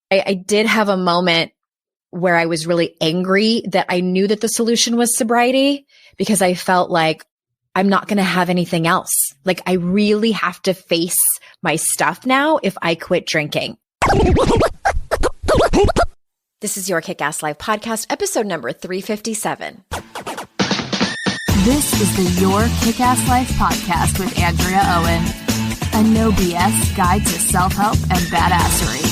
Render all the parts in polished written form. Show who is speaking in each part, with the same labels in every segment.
Speaker 1: I did have a moment where I was really angry that I knew that the solution was sobriety because I felt like I'm not going to have anything else. Like I really have to face my stuff now if I quit drinking. This is your Kick-Ass Life podcast, episode number 357.
Speaker 2: This is the Your Kick-Ass Life podcast with Andrea Owen, a no BS guide to self-help and badassery.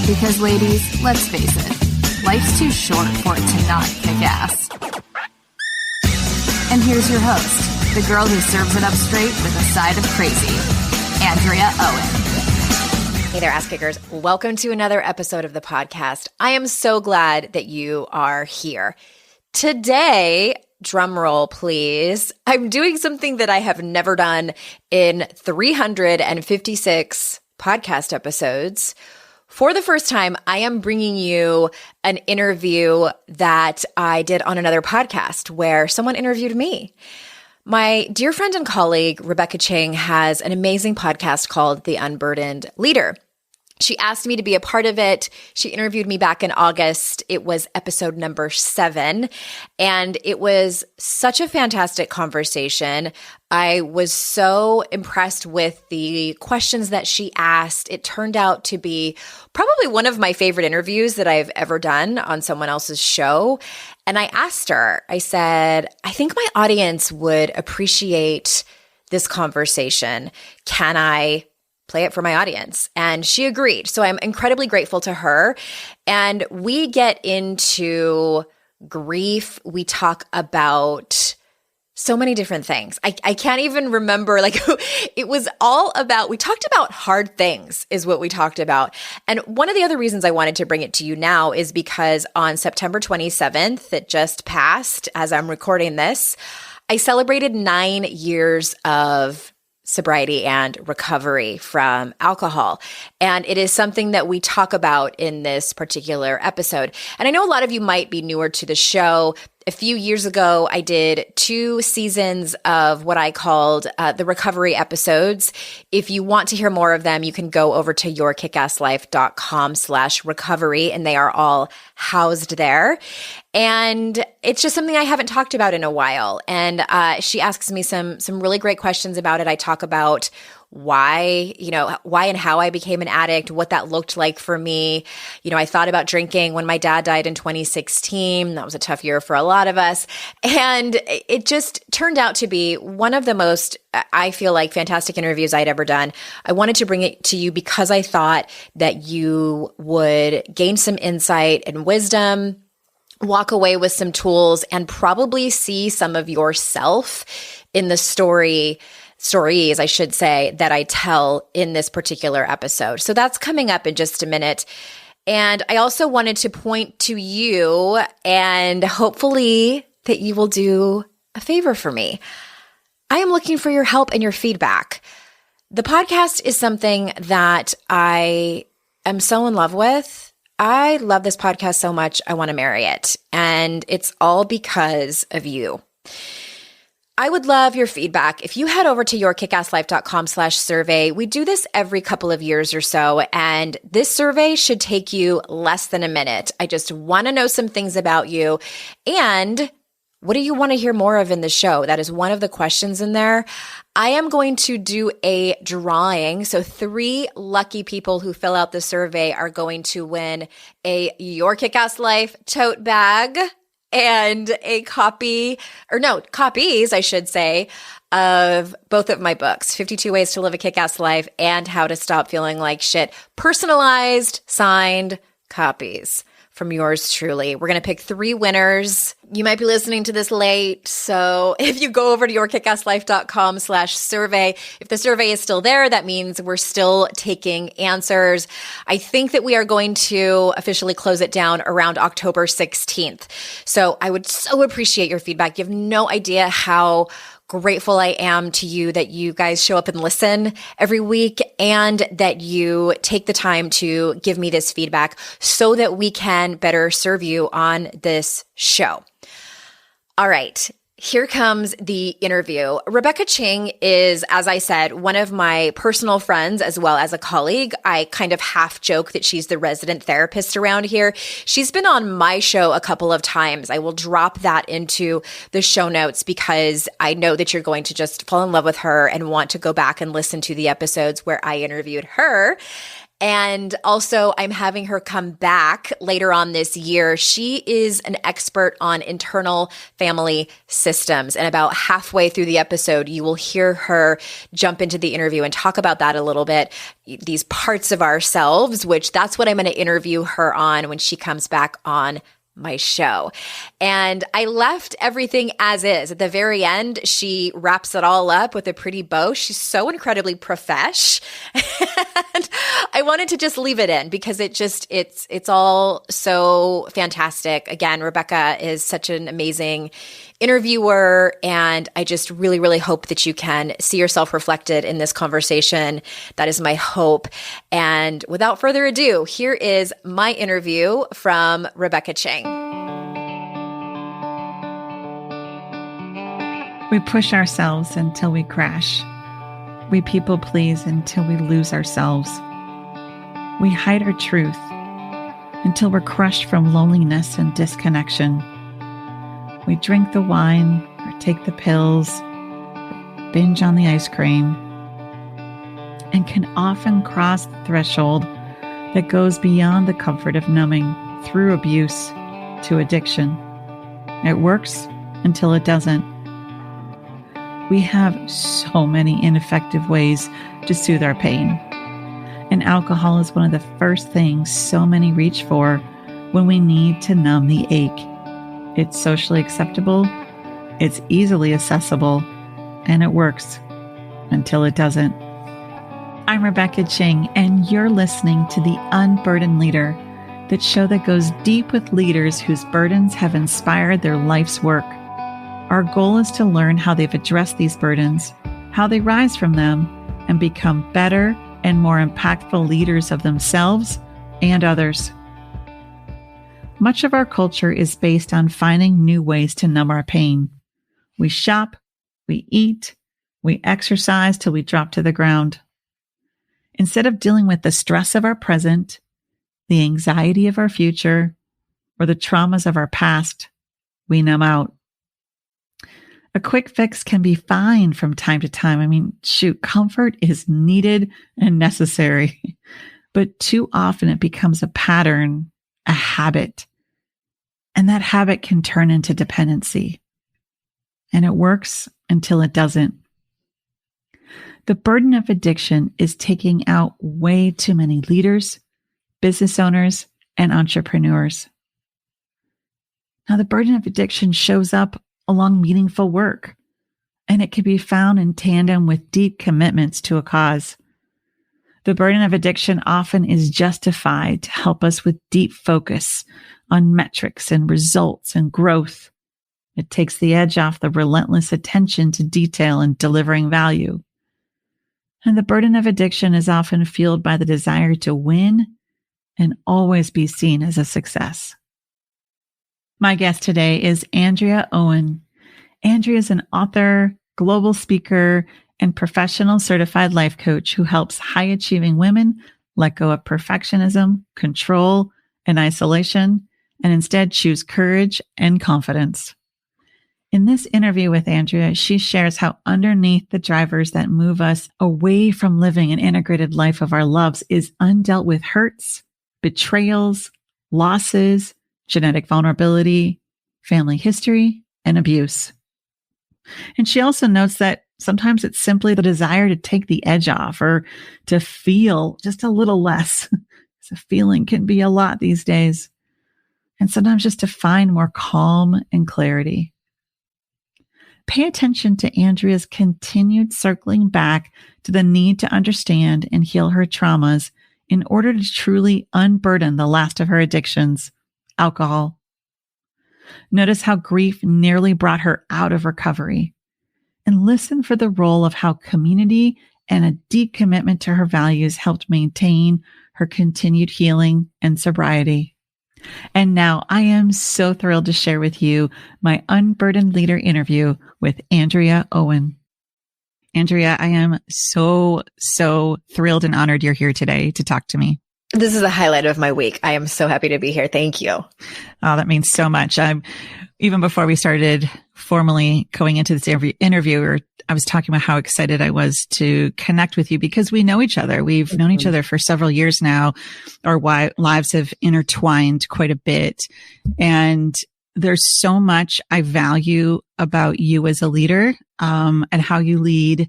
Speaker 2: Because ladies, let's face it, life's too short for it to not kick ass. And here's your host, the girl who serves it up straight with a side of crazy, Andrea Owen.
Speaker 1: Hey there, ass kickers. Welcome to another episode of the podcast. I am so glad that you are here. Today, drum roll, please. I'm doing something that I have never done in 356 podcast episodes. For the first time, I am bringing you an interview that I did on another podcast where someone interviewed me. My dear friend and colleague, Rebecca Ching, has an amazing podcast called The Unburdened Leader. She asked me to be a part of it. She interviewed me back in August. It was episode number 7, and it was such a fantastic conversation. I was so impressed with the questions that she asked. It turned out to be probably one of my favorite interviews that I've ever done on someone else's show. And I asked her, I said, I think my audience would appreciate this conversation. Can I play it for my audience? And she agreed. So I'm incredibly grateful to her. And we get into grief. We talk about so many different things. I can't even remember, like it was all about, we talked about hard things is what we talked about. And one of the other reasons I wanted to bring it to you now is because on September 27th, that just passed as I'm recording this, I celebrated 9 years of sobriety and recovery from alcohol. And it is something that we talk about in this particular episode. And I know a lot of you might be newer to the show. A few years ago, I did 2 seasons of what I called the recovery episodes. If you want to hear more of them, you can go over to yourkickasslife.com/recovery, and they are all housed there. And it's just something I haven't talked about in a while. And she asks me some really great questions about it. I talk about why and how I became an addict, what that looked like for me. I thought about drinking when my dad died in 2016. That was a tough year for a lot of us. And it just turned out to be one of the most, I feel like, fantastic interviews I'd ever done. I wanted to bring it to you because I thought that you would gain some insight and wisdom, walk away with some tools, and probably see some of yourself in the stories, I should say, that I tell in this particular episode. So that's coming up in just a minute. And I also wanted to point to you and hopefully that you will do a favor for me. I am looking for your help and your feedback. The podcast is something that I am so in love with. I love this podcast so much, I want to marry it. And it's all because of you. I would love your feedback. If you head over to yourkickasslife.com/survey, we do this every couple of years or so, and this survey should take you less than a minute. I just want to know some things about you, and what do you want to hear more of in the show? That is one of the questions in there. I am going to do a drawing, so 3 lucky people who fill out the survey are going to win a Your Kick-Ass Life tote bag and copies, I should say, of both of my books, 52 Ways to Live a Kick-Ass Life and How to Stop Feeling Like Shit, personalized, signed copies from yours truly. We're going to pick 3 winners. You might be listening to this late, so if you go over to yourkickasslife.com/survey, if the survey is still there, that means we're still taking answers. I think that we are going to officially close it down around October 16th. So I would so appreciate your feedback. You have no idea how grateful I am to you that you guys show up and listen every week and that you take the time to give me this feedback so that we can better serve you on this show. All right. Here comes the interview. Rebecca Ching is, as I said, one of my personal friends as well as a colleague. I kind of half joke that she's the resident therapist around here. She's been on my show a couple of times. I will drop that into the show notes because I know that you're going to just fall in love with her and want to go back and listen to the episodes where I interviewed her. And also, I'm having her come back later on this year. She is an expert on internal family systems. And about halfway through the episode, you will hear her jump into the interview and talk about that a little bit, these parts of ourselves, which that's what I'm going to interview her on when she comes back on my show. And I left everything as is. At the very end, she wraps it all up with a pretty bow. She's so incredibly profesh. And I wanted to just leave it in because it's all so fantastic. Again, Rebecca is such an amazing interviewer, and I just really, really hope that you can see yourself reflected in this conversation. That is my hope. And without further ado, here is my interview from Rebecca Ching.
Speaker 3: We push ourselves until we crash. We people please until we lose ourselves. We hide our truth until we're crushed from loneliness and disconnection. We drink the wine or take the pills, binge on the ice cream, and can often cross the threshold that goes beyond the comfort of numbing through abuse to addiction. It works until it doesn't. We have so many ineffective ways to soothe our pain. And alcohol is one of the first things so many reach for when we need to numb the ache. It's socially acceptable, it's easily accessible, and it works until it doesn't. I'm Rebecca Ching, and you're listening to the Unburdened Leader, that show that goes deep with leaders whose burdens have inspired their life's work. Our goal is to learn how they've addressed these burdens, how they rise from them, and become better and more impactful leaders of themselves and others. Much of our culture is based on finding new ways to numb our pain. We shop, we eat, we exercise till we drop to the ground. Instead of dealing with the stress of our present, the anxiety of our future, or the traumas of our past, we numb out. A quick fix can be fine from time to time. Comfort is needed and necessary. But too often it becomes a pattern, a habit. And that habit can turn into dependency. And it works until it doesn't. The burden of addiction is taking out way too many leaders, business owners, and entrepreneurs. Now, the burden of addiction shows up along meaningful work, and it can be found in tandem with deep commitments to a cause. The burden of addiction often is justified to help us with deep focus on metrics and results and growth. It takes the edge off the relentless attention to detail and delivering value. And the burden of addiction is often fueled by the desire to win and always be seen as a success. My guest today is Andrea Owen. Andrea is an author, global speaker, and professional certified life coach who helps high-achieving women let go of perfectionism, control, and isolation, and instead choose courage and confidence. In this interview with Andrea, she shares how underneath the drivers that move us away from living an integrated life of our loves is undealt with hurts, betrayals, losses, genetic vulnerability, family history, and abuse. And she also notes that sometimes it's simply the desire to take the edge off or to feel just a little less. So feeling can be a lot these days. And sometimes just to find more calm and clarity. Pay attention to Andrea's continued circling back to the need to understand and heal her traumas in order to truly unburden the last of her addictions, alcohol. Notice how grief nearly brought her out of recovery, and listen for the role of how community and a deep commitment to her values helped maintain her continued healing and sobriety. And now I am so thrilled to share with you my Unburdened Leader interview with Andrea Owen. Andrea, I am so thrilled and honored you're here today to talk to me.
Speaker 1: This is the highlight of my week. I am so happy to be here. Thank you.
Speaker 3: Oh, that means so much. Even before we started formally going into this interview, I was talking about how excited I was to connect with you because we know each other. We've known each other for several years now. Our lives have intertwined quite a bit. And there's so much I value about you as a leader, and how you lead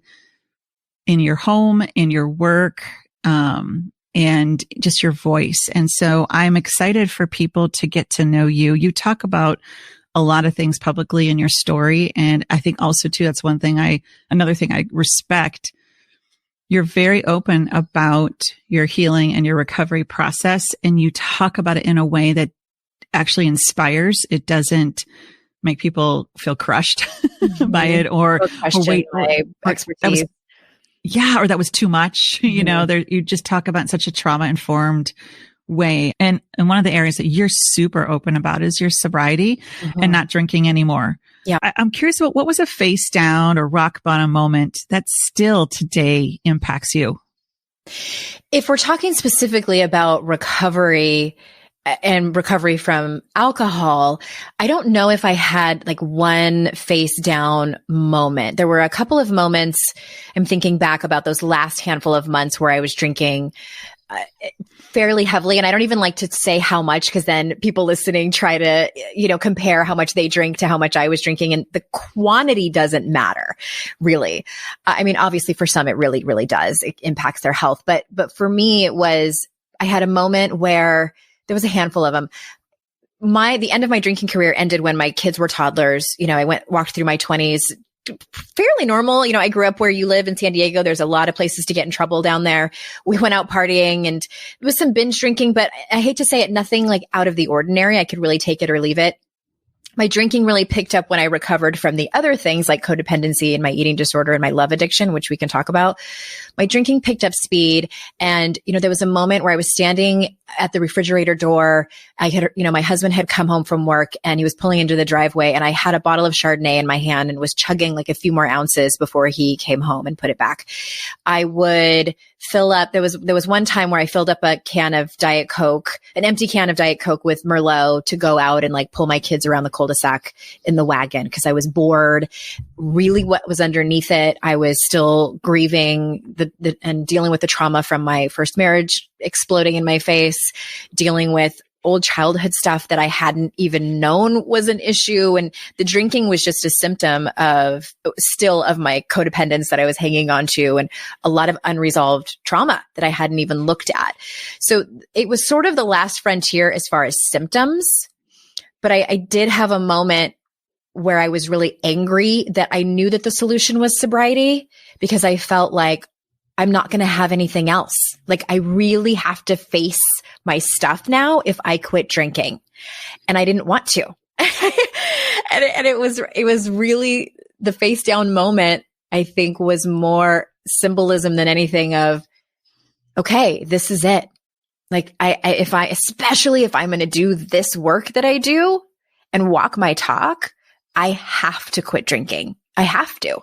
Speaker 3: in your home, in your work, and just your voice. And so I'm excited for people to get to know you. You talk about a lot of things publicly in your story. And I think also too, that's another thing I respect. You're very open about your healing and your recovery process. And you talk about it in a way that actually inspires. It doesn't make people feel crushed by it or wait,
Speaker 1: my expertise.
Speaker 3: Or that was too much. You know, you just talk about in such a trauma-informed way. And one of the areas that you're super open about is your sobriety and not drinking anymore.
Speaker 1: Yeah.
Speaker 3: I'm curious about what was a face down or rock bottom moment that still today impacts you?
Speaker 1: If we're talking specifically about recovery and recovery from alcohol, I don't know if I had like one face down moment. There were a couple of moments. I'm thinking back about those last handful of months where I was drinking fairly heavily. And I don't even like to say how much, because then people listening try to, compare how much they drink to how much I was drinking. And the quantity doesn't matter, really. I mean, obviously for some, it really, really does. It impacts their health. But for me, I had a moment where there was a handful of them. The end of my drinking career ended when my kids were toddlers. I walked through my 20s, fairly normal. I grew up where you live in San Diego. There's a lot of places to get in trouble down there. We went out partying and it was some binge drinking, but I hate to say it, nothing like out of the ordinary. I could really take it or leave it. My drinking really picked up when I recovered from the other things like codependency and my eating disorder and my love addiction, which we can talk about. My drinking picked up speed. And, there was a moment where I was standing at the refrigerator door. My husband had come home from work and he was pulling into the driveway and I had a bottle of Chardonnay in my hand and was chugging like a few more ounces before he came home and put it back. I would fill up. There was one time where I filled up an empty can of Diet Coke with Merlot to go out and like pull my kids around the cul-de-sac in the wagon because I was bored. Really what was underneath it, I was still grieving and dealing with the trauma from my first marriage exploding in my face, dealing with old childhood stuff that I hadn't even known was an issue. And the drinking was just a symptom of my codependence that I was hanging on to and a lot of unresolved trauma that I hadn't even looked at. So it was sort of the last frontier as far as symptoms. But I did have a moment where I was really angry that I knew that the solution was sobriety because I felt like I'm not going to have anything else. Like I really have to face my stuff now if I quit drinking. And I didn't want to. and it was really the face down moment, I think, was more symbolism than anything of, okay, this is it. Like especially if I'm going to do this work that I do and walk my talk, I have to quit drinking. I have to.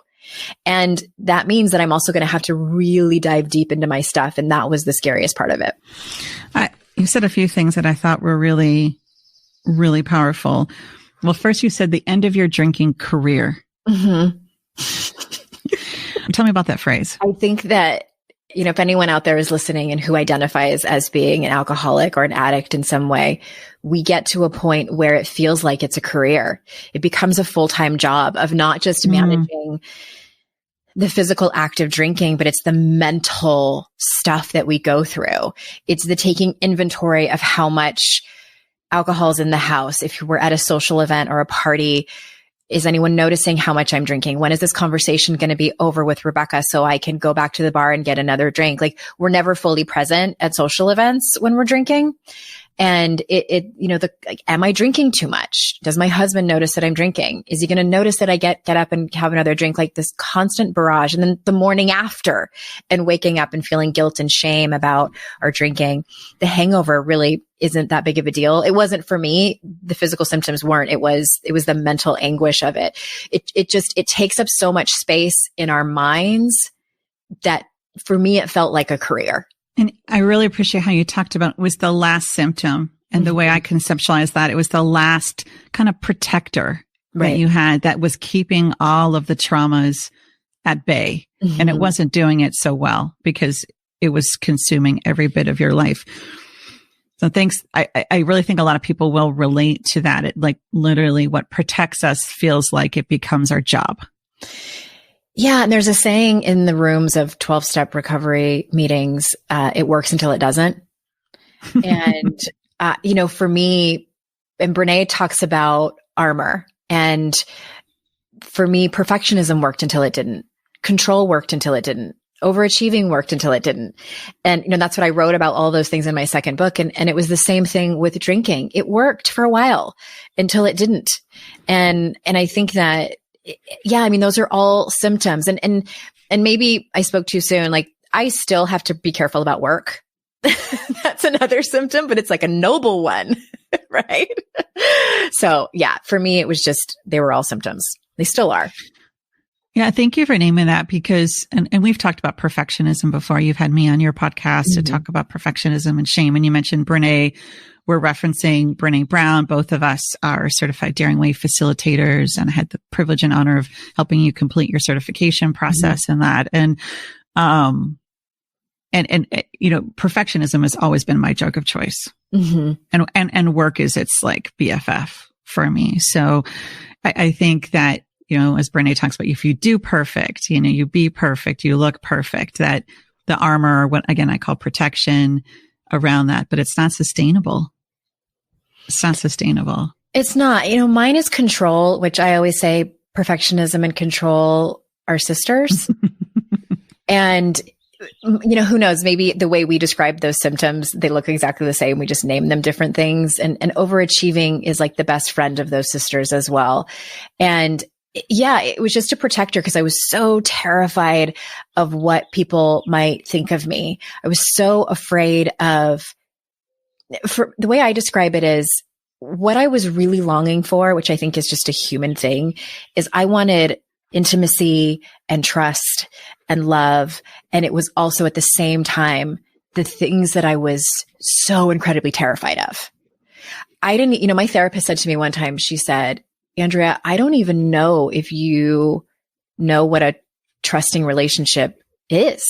Speaker 1: And that means that I'm also going to have to really dive deep into my stuff. And that was the scariest part of it.
Speaker 3: You said a few things that I thought were really, really powerful. Well, first you said the end of your drinking career. Mm-hmm. Tell me about that phrase.
Speaker 1: I think that, if anyone out there is listening and who identifies as being an alcoholic or an addict in some way, we get to a point where it feels like it's a career. It becomes a full-time job of not just managing the physical act of drinking, but it's the mental stuff that we go through. It's the taking inventory of how much alcohol is in the house. If we're at a social event or a party, is anyone noticing how much I'm drinking? When is this conversation going to be over with Rebecca so I can go back to the bar and get another drink? Like we're never fully present at social events when we're drinking. And am I drinking too much? Does my husband notice that I'm drinking? Is he going to notice that I get up and have another drink? Like this constant barrage. And then the morning after and waking up and feeling guilt and shame about our drinking, the hangover really isn't that big of a deal. It wasn't for me. The physical symptoms weren't. It was the mental anguish of it. It takes up so much space in our minds that for me, it felt like a career.
Speaker 3: And I really appreciate how you talked about it was the last symptom. And the way I conceptualized that, it was the last kind of protector that you had that was keeping all of the traumas at bay. And it wasn't doing it so well because it was consuming every bit of your life. So thanks. I really think a lot of people will relate to that. It like literally what protects us feels like it becomes our job.
Speaker 1: Yeah. And there's a saying in the rooms of 12-step recovery meetings, it works until it doesn't. And, for me, and Brene talks about armor. And for me, perfectionism worked until it didn't. Control worked until it didn't. Overachieving worked until it didn't. And, that's what I wrote about all those things in my second book. And it was the same thing with drinking. It worked for a while until it didn't. And I think that, those are all symptoms. And maybe I spoke too soon. Like I still have to be careful about work. That's another symptom, but it's like a noble one, right? So yeah, for me, it was just, they were all symptoms. They still are.
Speaker 3: Yeah, thank you for naming that because, and we've talked about perfectionism before. You've had me on your podcast to talk about perfectionism and shame. And you mentioned Brene. We're referencing Brene Brown. Both of us are certified Daring Way facilitators, and I had the privilege and honor of helping you complete your certification process in that. And perfectionism has always been my drug of choice. And work is its like BFF for me. So I think that, as Brene talks about, if you do perfect, you be perfect, you look perfect, that the armor, what again, I call protection around that, but it's not sustainable. It's not sustainable.
Speaker 1: It's not, mine is control, which I always say perfectionism and control are sisters. And, who knows, maybe the way we describe those symptoms, they look exactly the same. We just name them different things. And overachieving is like the best friend of those sisters as well. And yeah, it was just a protector because I was so terrified of what people might think of me. I was so afraid for the way I describe it is what I was really longing for, which I think is just a human thing, is I wanted intimacy and trust and love. And it was also at the same time, the things that I was so incredibly terrified of. I didn't, my therapist said to me one time, she said, Andrea, I don't even know if you know what a trusting relationship is.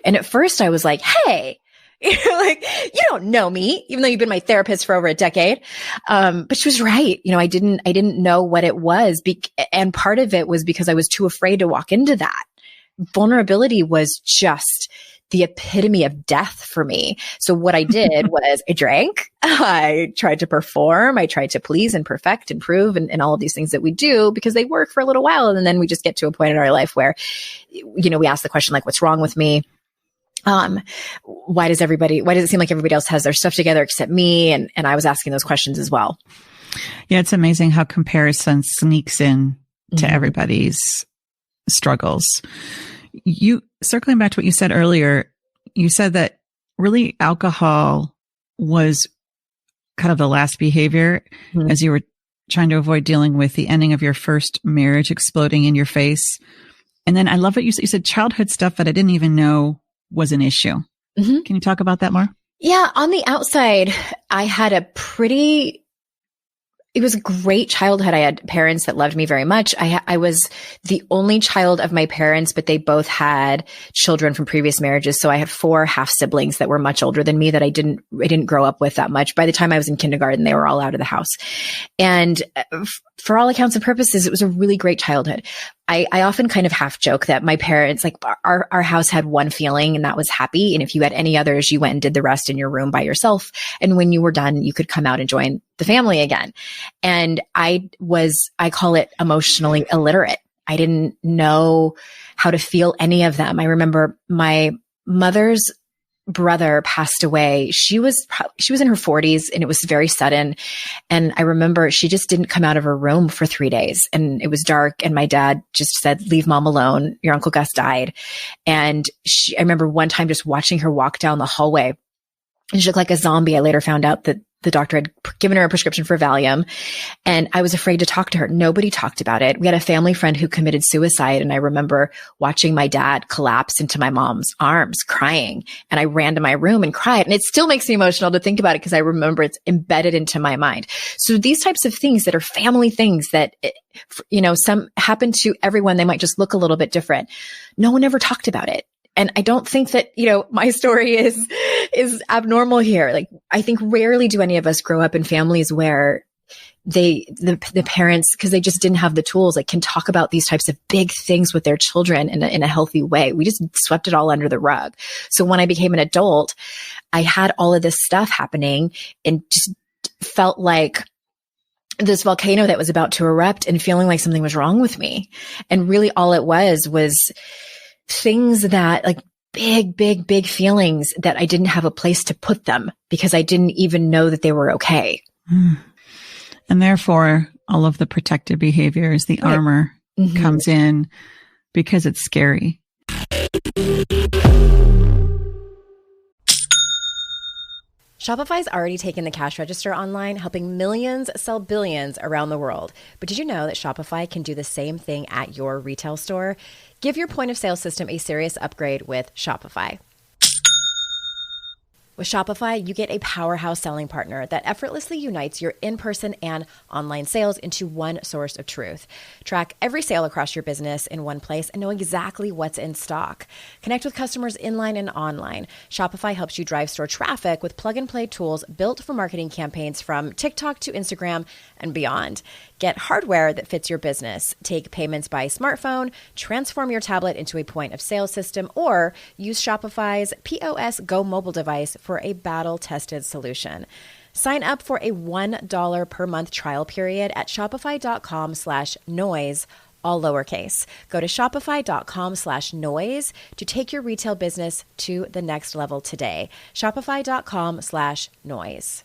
Speaker 1: And at first I was like, hey, like, you don't know me, even though you've been my therapist for over a decade. But she was right. I didn't know what it was. And part of it was because I was too afraid to walk into that. Vulnerability was just the epitome of death for me. So what I did was I drank, I tried to perform, I tried to please and perfect and prove and all of these things that we do because they work for a little while. And then we just get to a point in our life where, we ask the question, like, what's wrong with me? Why does it seem like everybody else has their stuff together except me? And I was asking those questions as well.
Speaker 3: Yeah. It's amazing how comparison sneaks in to everybody's struggles. Circling back to what you said earlier, you said that really alcohol was kind of the last behavior as you were trying to avoid dealing with the ending of your first marriage exploding in your face. And then I love what you said. You said childhood stuff that I didn't even know was an issue. Can you talk about that more?
Speaker 1: Yeah. On the outside, I had it was a great childhood. I had parents that loved me very much. I was the only child of my parents, but they both had children from previous marriages. So I had 4 half siblings that were much older than me that I didn't grow up with that much. By the time I was in kindergarten, they were all out of the house. And for all accounts and purposes, it was a really great childhood. I often kind of half joke that my parents, like our house had one feeling and that was happy. And if you had any others, you went and did the rest in your room by yourself. And when you were done, you could come out and join the family again. And I call it emotionally illiterate. I didn't know how to feel any of them. I remember my mother's brother passed away, she was in her 40s, and it was very sudden. And I remember she just didn't come out of her room for 3 days, and it was dark. And my dad just said, "Leave mom alone. Your Uncle Gus died." And I remember one time just watching her walk down the hallway, and she looked like a zombie. I later found out that the doctor had given her a prescription for Valium, and I was afraid to talk to her. Nobody talked about it. We had a family friend who committed suicide, and I remember watching my dad collapse into my mom's arms crying, and I ran to my room and cried. And it still makes me emotional to think about it because I remember it's embedded into my mind. So these types of things that are family things that, some happen to everyone, they might just look a little bit different. No one ever talked about it. And I don't think that, my story is abnormal here. Like, I think rarely do any of us grow up in families where the parents, because they just didn't have the tools, like, can talk about these types of big things with their children in a healthy way. We just swept it all under the rug. So when I became an adult, I had all of this stuff happening and just felt like this volcano that was about to erupt and feeling like something was wrong with me. And really all it was things that, like, big feelings that I didn't have a place to put them because I didn't even know that they were okay.
Speaker 3: And therefore, all of the protective behaviors, the armor comes in because it's scary.
Speaker 1: Shopify's already taken the cash register online, helping millions sell billions around the world. But did you know that Shopify can do the same thing at your retail store? Give your point of sale system a serious upgrade with Shopify. With Shopify, you get a powerhouse selling partner that effortlessly unites your in-person and online sales into one source of truth. Track every sale across your business in one place and know exactly what's in stock. Connect with customers inline and online. Shopify helps you drive store traffic with plug-and-play tools built for marketing campaigns from TikTok to Instagram and beyond. Get hardware that fits your business. Take payments by smartphone, transform your tablet into a point of sale system, or use Shopify's POS Go mobile device for a battle-tested solution. Sign up for a $1 per month trial period at shopify.com/noise, all lowercase. Go to shopify.com/noise to take your retail business to the next level today. Shopify.com/noise.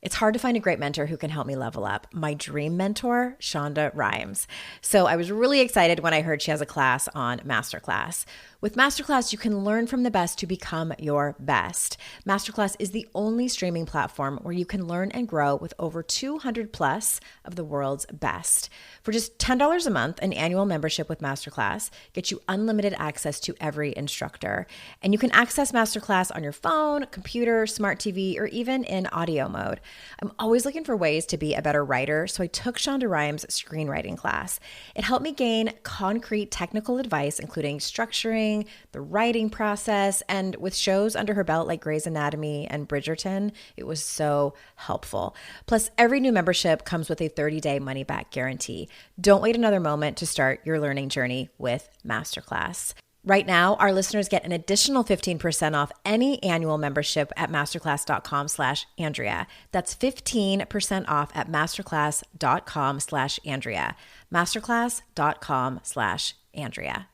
Speaker 1: It's hard to find a great mentor who can help me level up. My dream mentor, Shonda Rhimes. So I was really excited when I heard she has a class on Masterclass. With Masterclass, you can learn from the best to become your best. Masterclass is the only streaming platform where you can learn and grow with over 200 plus of the world's best. For just $10 a month, an annual membership with Masterclass gets you unlimited access to every instructor. And you can access Masterclass on your phone, computer, smart TV, or even in audio mode. I'm always looking for ways to be a better writer, so I took Shonda Rhimes' screenwriting class. It helped me gain concrete technical advice, including structuring, the writing process, and with shows under her belt like Grey's Anatomy and Bridgerton, it was so helpful. Plus, every new membership comes with a 30-day money-back guarantee. Don't wait another moment to start your learning journey with Masterclass. Right now, our listeners get an additional 15% off any annual membership at masterclass.com/Andrea. That's 15% off at masterclass.com/Andrea. Masterclass.com/Andrea.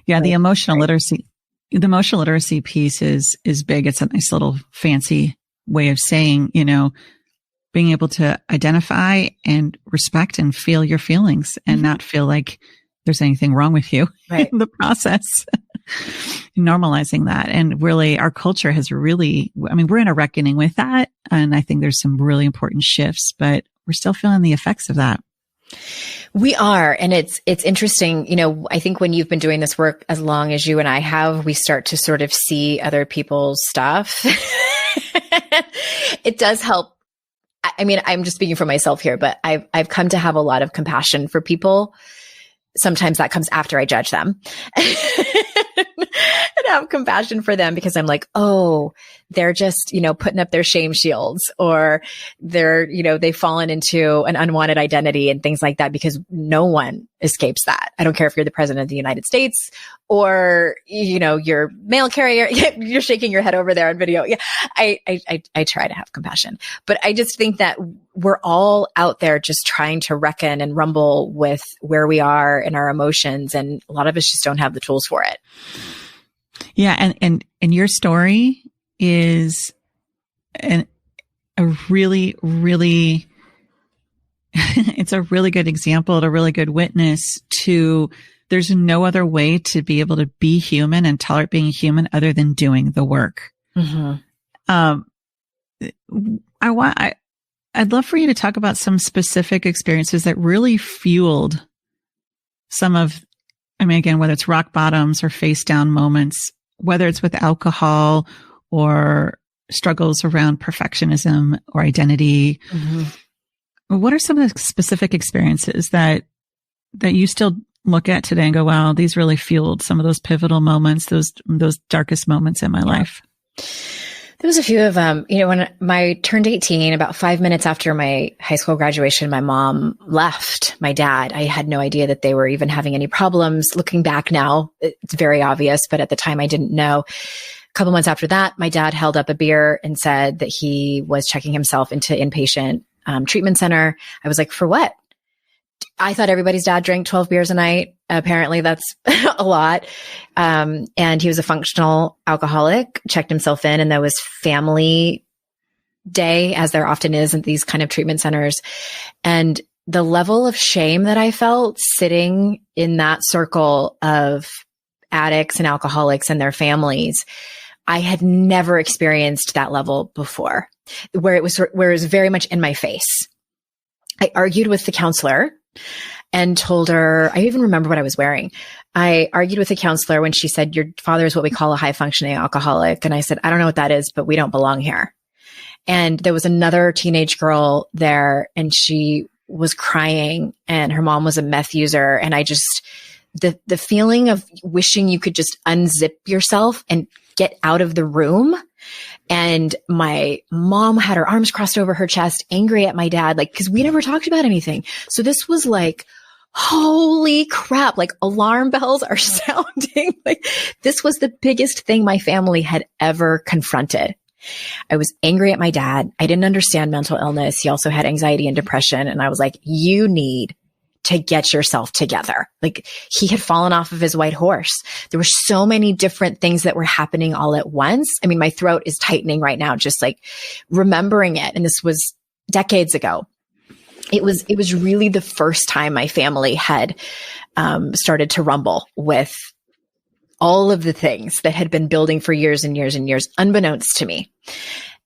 Speaker 3: Yeah, the emotional literacy piece is big. It's a nice little fancy way of saying, being able to identify and respect and feel your feelings and not feel like there's anything wrong with you in the process. Normalizing that. And really, our culture has we're in a reckoning with that. And I think there's some really important shifts, but we're still feeling the effects of that.
Speaker 1: We are. And it's interesting. I think when you've been doing this work as long as you and I have, we start to sort of see other people's stuff. It does help. I'm just speaking for myself here, but I've come to have a lot of compassion for people. Sometimes that comes after I judge them. And to have compassion for them because I'm like, oh, they're just, putting up their shame shields, or they're, they've fallen into an unwanted identity and things like that, because no one escapes that. I don't care if you're the president of the United States or, you're mail carrier. You're shaking your head over there on video. Yeah. I try to have compassion, but I just think that we're all out there just trying to reckon and rumble with where we are in our emotions. And a lot of us just don't have the tools for it.
Speaker 3: Yeah. And your story is a really, really, it's a really good example, a really good witness to, there's no other way to be able to be human and tolerate being human other than doing the work. Mm-hmm. I'd love for you to talk about some specific experiences that really fueled some of, again, whether it's rock bottoms or face down moments, whether it's with alcohol or struggles around perfectionism or identity. Mm-hmm. What are some of the specific experiences that you still look at today and go, wow, these really fueled some of those pivotal moments, those darkest moments in my life?
Speaker 1: There was a few of them. When I turned 18, about 5 minutes after my high school graduation, my mom left my dad. I had no idea that they were even having any problems. Looking back now, it's very obvious, but at the time I didn't know. A couple months after that, my dad held up a beer and said that he was checking himself into inpatient treatment center. I was like, for what? I thought everybody's dad drank 12 beers a night. Apparently that's a lot. And he was a functional alcoholic, checked himself in, and there was family day, as there often is in these kind of treatment centers. And the level of shame that I felt sitting in that circle of addicts and alcoholics and their families, I had never experienced that level before, where it was very much in my face. I argued with the counselor and told her, I even remember what I was wearing. I argued with the counselor when she said, your father is what we call a high functioning alcoholic. And I said, I don't know what that is, but we don't belong here. And there was another teenage girl there, and she was crying, and her mom was a meth user. And I just, the feeling of wishing you could just unzip yourself and get out of the room. And my mom had her arms crossed over her chest, angry at my dad, cause we never talked about anything. So this was like, holy crap, alarm bells are sounding. This was the biggest thing my family had ever confronted. I was angry at my dad. I didn't understand mental illness. He also had anxiety and depression. And I was like, you need to get yourself together. He had fallen off of his white horse. There were so many different things that were happening all at once. My throat is tightening right now, just remembering it. And this was decades ago. It was really the first time my family had started to rumble with all of the things that had been building for years and years and years, unbeknownst to me.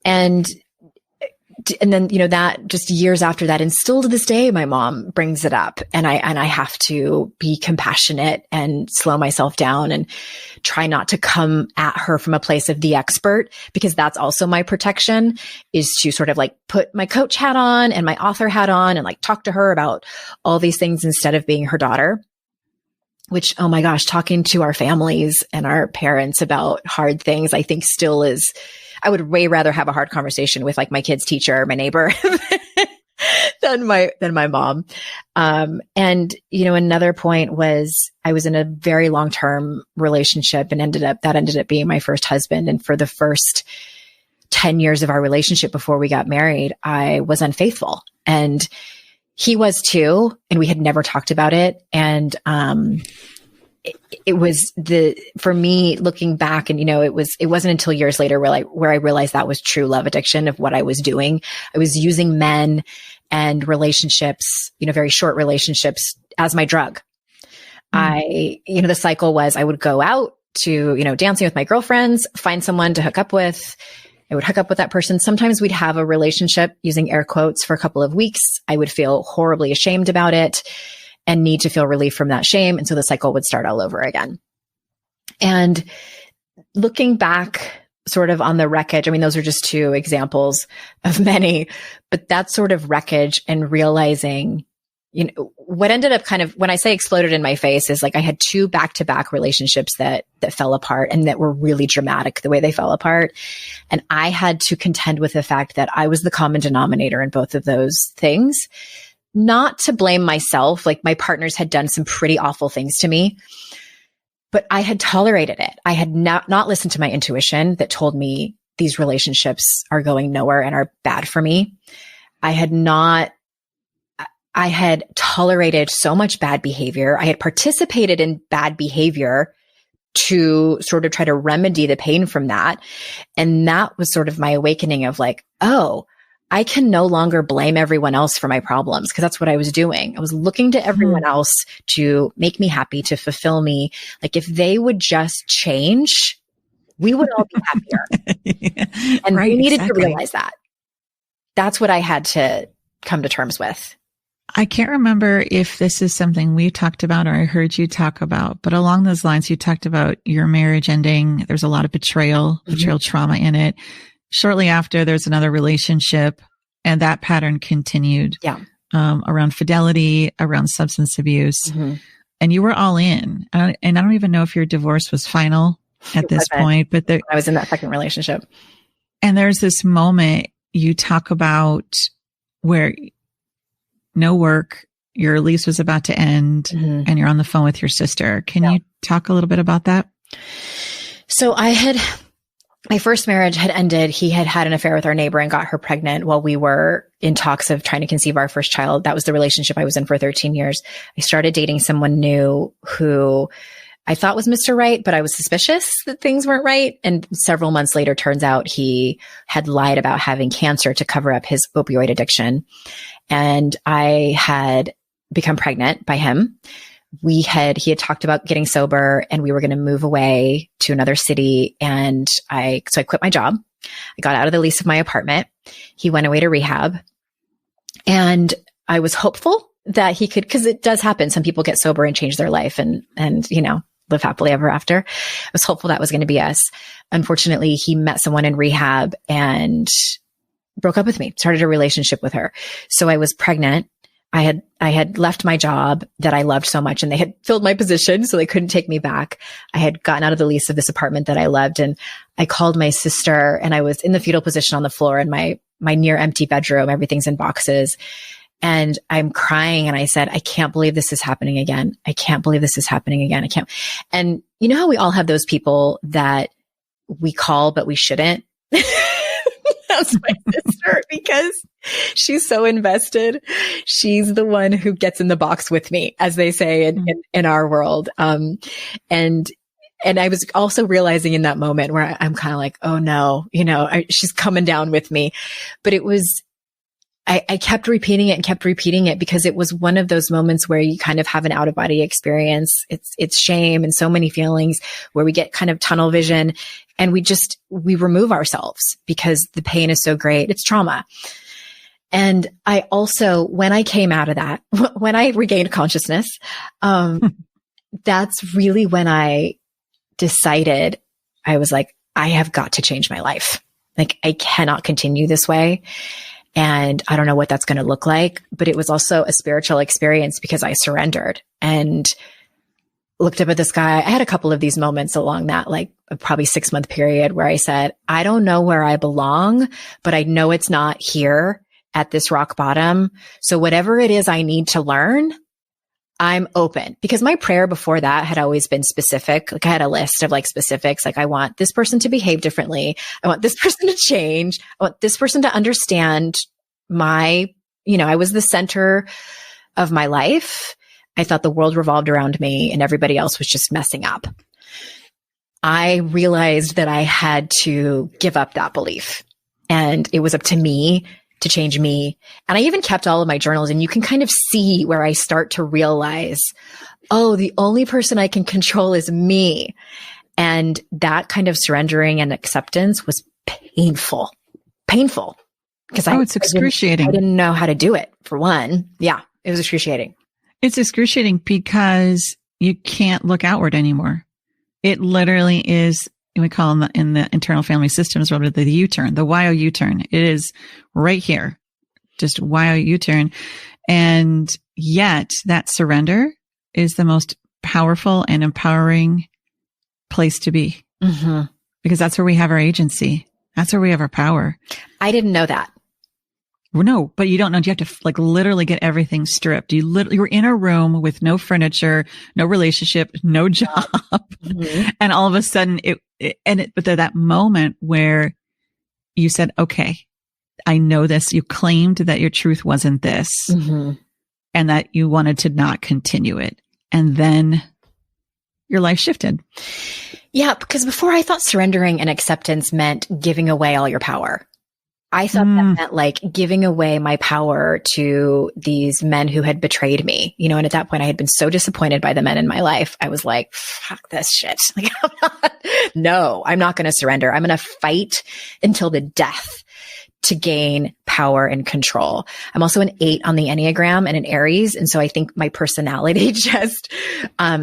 Speaker 1: And then, that just years after that, and still to this day, my mom brings it up, and I have to be compassionate and slow myself down and try not to come at her from a place of the expert, because that's also my protection, is to sort of put my coach hat on and my author hat on and talk to her about all these things instead of being her daughter. Which, oh my gosh, talking to our families and our parents about hard things, I think still is, I would way rather have a hard conversation with my kid's teacher, my neighbor, than my mom. And, another point was I was in a very long-term relationship and ended up being my first husband. And for the first 10 years of our relationship before we got married, I was unfaithful, and he was too, and we had never talked about it. And, it was for me looking back, and, it wasn't until years later where I realized that was true love addiction of what I was doing. I was using men and relationships, very short relationships, as my drug. The cycle was I would go out to, dancing with my girlfriends, find someone to hook up with. I would hook up with that person. Sometimes we'd have a relationship, using air quotes, for a couple of weeks. I would feel horribly ashamed about it and need to feel relief from that shame. And so the cycle would start all over again. And looking back sort of on the wreckage, those are just two examples of many, but that sort of wreckage and realizing what ended up kind of, when I say exploded in my face, is like I had 2 back-to-back relationships that fell apart and that were really dramatic the way they fell apart. And I had to contend with the fact that I was the common denominator in both of those things. Not to blame myself, like my partners had done some pretty awful things to me, but I had tolerated it. I had not listened to my intuition that told me these relationships are going nowhere and are bad for me. I had tolerated so much bad behavior. I had participated in bad behavior to sort of try to remedy the pain from that. And that was sort of my awakening of like, oh, I can no longer blame everyone else for my problems, because that's what I was doing. I was looking to everyone else to make me happy, to fulfill me. Like if they would just change, we would all be happier. And we needed to realize that. That's what I had to come to terms with.
Speaker 3: I can't remember if this is something we talked about or I heard you talk about, but along those lines, you talked about your marriage ending. There's a lot of betrayal trauma in it. Shortly after, there's another relationship, and that pattern continued.
Speaker 1: Yeah.
Speaker 3: Around fidelity, around substance abuse, and you were all in. And I don't even know if your divorce was final at this point, but I
Speaker 1: was in that second relationship.
Speaker 3: And there's this moment you talk about where no work, your lease was about to end, and you're on the phone with your sister. Can you talk a little bit about that?
Speaker 1: So my first marriage had ended. He had had an affair with our neighbor and got her pregnant while we were in talks of trying to conceive our first child. That was the relationship I was in for 13 years. I started dating someone new who I thought was Mr. Right, but I was suspicious that things weren't right. And several months later, turns out he had lied about having cancer to cover up his opioid addiction. And I had become pregnant by him. He had talked about getting sober and we were going to move away to another city. And I quit my job. I got out of the lease of my apartment. He went away to rehab, and I was hopeful that he could, because it does happen. Some people get sober and change their life and, live happily ever after. I was hopeful that was going to be us. Unfortunately, he met someone in rehab and broke up with me, started a relationship with her. So I was pregnant. I had left my job that I loved so much, and they had filled my position, so they couldn't take me back. I had gotten out of the lease of this apartment that I loved, and I called my sister, and I was in the fetal position on the floor in my near empty bedroom. Everything's in boxes. And I'm crying, and I said, I can't believe this is happening again. I can't believe this is happening again. I can't. And you know how we all have those people that we call, but we shouldn't? That's my sister, because she's so invested. She's the one who gets in the box with me, as they say in our world. And I was also realizing in that moment where I'm kind of like, oh no, she's coming down with me. But it was, I kept repeating it because it was one of those moments where you kind of have an out of body experience. It's shame and so many feelings where we get kind of tunnel vision, and we remove ourselves because the pain is so great. It's trauma. And I also, when I came out of that, when I regained consciousness, that's really when I decided, I was like, I have got to change my life. Like, I cannot continue this way. And I don't know what that's going to look like, but it was also a spiritual experience because I surrendered and looked up at the sky. I had a couple of these moments along that, like probably 6-month period, where I said, I don't know where I belong, but I know it's not here at this rock bottom. So whatever it is I need to learn, I'm open. Because my prayer before that had always been specific. Like, I had a list of like specifics. Like, I want this person to behave differently. I want this person to change. I want this person to understand I was the center of my life. I thought the world revolved around me and everybody else was just messing up. I realized that I had to give up that belief, and it was up to me to change me. And I even kept all of my journals, and you can kind of see where I start to realize, oh, the only person I can control is me. And that kind of surrendering and acceptance was painful. Because
Speaker 3: it's excruciating.
Speaker 1: I didn't know how to do it, for one. Yeah, it was excruciating.
Speaker 3: It's excruciating because you can't look outward anymore. It literally is, we call in the internal family systems world, the U-turn, the YO U-turn. It is right here, just YO U-turn. And yet that surrender is the most powerful and empowering place to be, because that's where we have our agency. That's where we have our power.
Speaker 1: I didn't know that.
Speaker 3: No, but you don't know. You have to like literally get everything stripped. You're in a room with no furniture, no relationship, no job. And all of a sudden but that moment where you said, okay, I know this. You claimed that your truth wasn't this and that you wanted to not continue it. And then your life shifted.
Speaker 1: Yeah. Because before I thought surrendering and acceptance meant giving away all your power. I thought that meant like giving away my power to these men who had betrayed me, you know, and at that point I had been so disappointed by the men in my life. I was like, fuck this shit. Like, I'm not going to surrender. I'm going to fight until the death to gain power and control. I'm also an 8 on the Enneagram and an Aries. And so I think my personality just I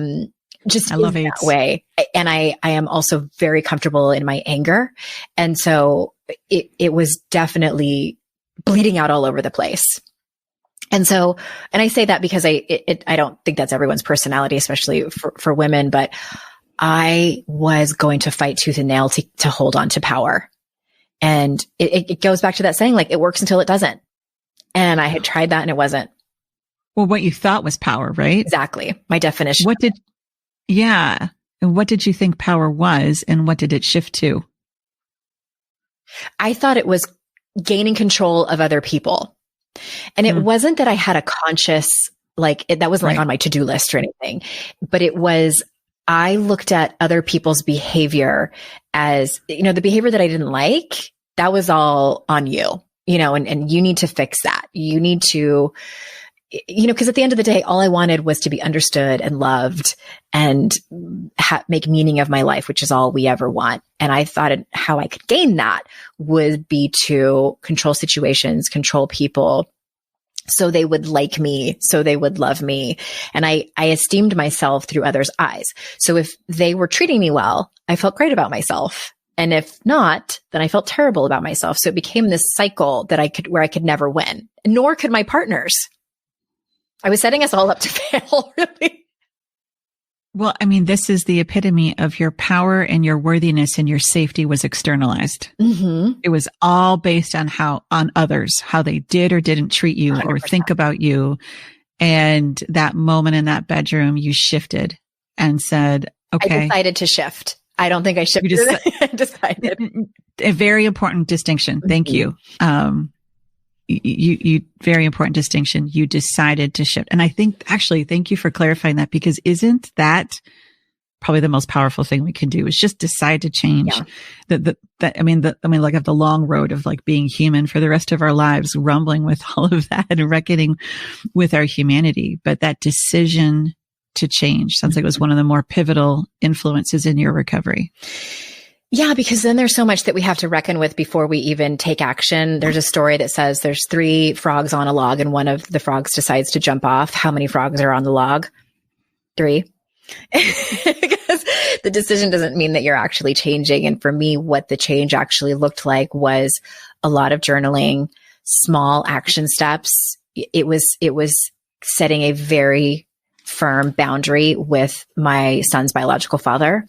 Speaker 1: love that way. And I am also very comfortable in my anger. And so it was definitely bleeding out all over the place. And so, and I say that because I don't think that's everyone's personality, especially for women, but I was going to fight tooth and nail to hold on to power. And it goes back to that saying, like, it works until it doesn't. And I had tried that and it wasn't.
Speaker 3: Well, what you thought was power, right?
Speaker 1: Exactly. My definition.
Speaker 3: And what did you think power was, and what did it shift to?
Speaker 1: I thought it was gaining control of other people. And it wasn't that I had a conscious, that wasn't like on my to-do list or anything, but it was, I looked at other people's behavior as, you know, the behavior that I didn't like, that was all on you, you know, and you need to fix that. You need to, you know, because at the end of the day, all I wanted was to be understood and loved and make meaning of my life, which is all we ever want. And I thought how I could gain that would be to control situations, control people, so they would like me, so they would love me. And I esteemed myself through others' eyes. So if they were treating me well, I felt great about myself. And if not, then I felt terrible about myself. So it became this cycle where I could never win, nor could my partners. I was setting us all up to fail, really.
Speaker 3: Well, I mean, this is the epitome of your power and your worthiness and your safety was externalized. It was all based on on others, how they did or didn't treat you 100%. Or think about you. And that moment in that bedroom, you shifted and said, okay.
Speaker 1: I decided to shift. I don't think I shifted. I decided.
Speaker 3: A very important distinction. Thank you. You very important distinction. You decided to shift. And I think actually, thank you for clarifying that, because isn't that probably the most powerful thing we can do is just decide to change. Yeah. Like of the long road of like being human for the rest of our lives, rumbling with all of that and reckoning with our humanity. But that decision to change sounds like it was one of the more pivotal influences in your recovery.
Speaker 1: Yeah, because then there's so much that we have to reckon with before we even take action. There's a story that says there's 3 frogs on a log and one of the frogs decides to jump off. How many frogs are on the log? 3. Because the decision doesn't mean that you're actually changing. And for me, what the change actually looked like was a lot of journaling, small action steps. It was setting a very firm boundary with my son's biological father.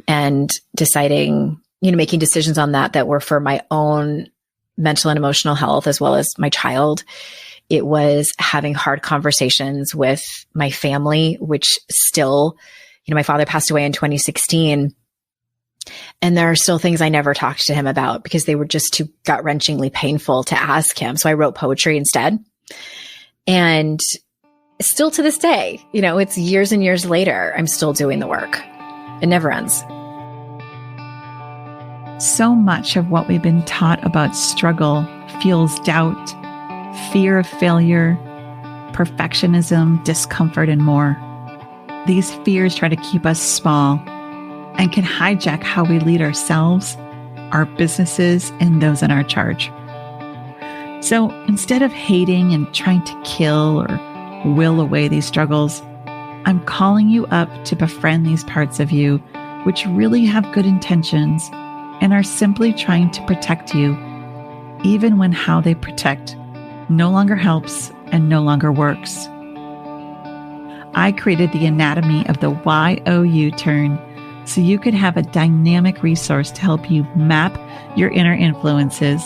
Speaker 1: And deciding, you know, making decisions on that were for my own mental and emotional health, as well as my child. It was having hard conversations with my family, which still, you know, my father passed away in 2016. And there are still things I never talked to him about because they were just too gut-wrenchingly painful to ask him. So I wrote poetry instead. And still to this day, you know, it's years and years later, I'm still doing the work. It never ends.
Speaker 3: So much of what we've been taught about struggle fuels doubt, fear of failure, perfectionism, discomfort, and more. These fears try to keep us small and can hijack how we lead ourselves, our businesses, and those in our charge. So instead of hating and trying to kill or will away these struggles, I'm calling you up to befriend these parts of you, which really have good intentions and are simply trying to protect you, even when how they protect no longer helps and no longer works. I created the anatomy of the YOU turn so you could have a dynamic resource to help you map your inner influences,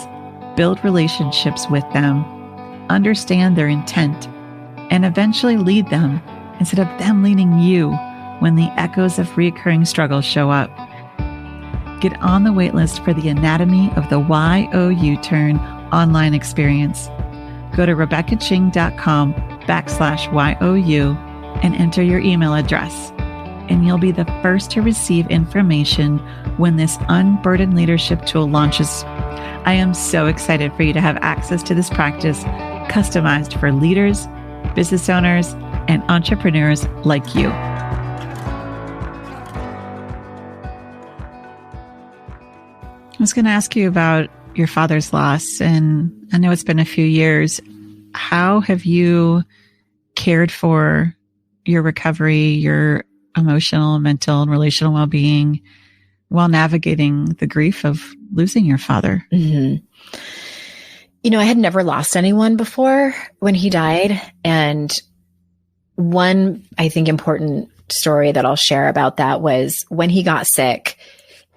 Speaker 3: build relationships with them, understand their intent, and eventually lead them instead of them leading you when the echoes of recurring struggles show up. Get on the waitlist for the Anatomy of the YOU Turn online experience. Go to RebeccaChing.com/YOU and enter your email address, and you'll be the first to receive information when this Unburdened Leadership tool launches. I am so excited for you to have access to this practice customized for leaders, business owners, and entrepreneurs like you. I was going to ask you about your father's loss, and I know it's been a few years. How have you cared for your recovery, your emotional, mental, and relational well-being while navigating the grief of losing your father?
Speaker 1: Mm-hmm. You know, I had never lost anyone before when he died. And one, I think, important story that I'll share about that was when he got sick,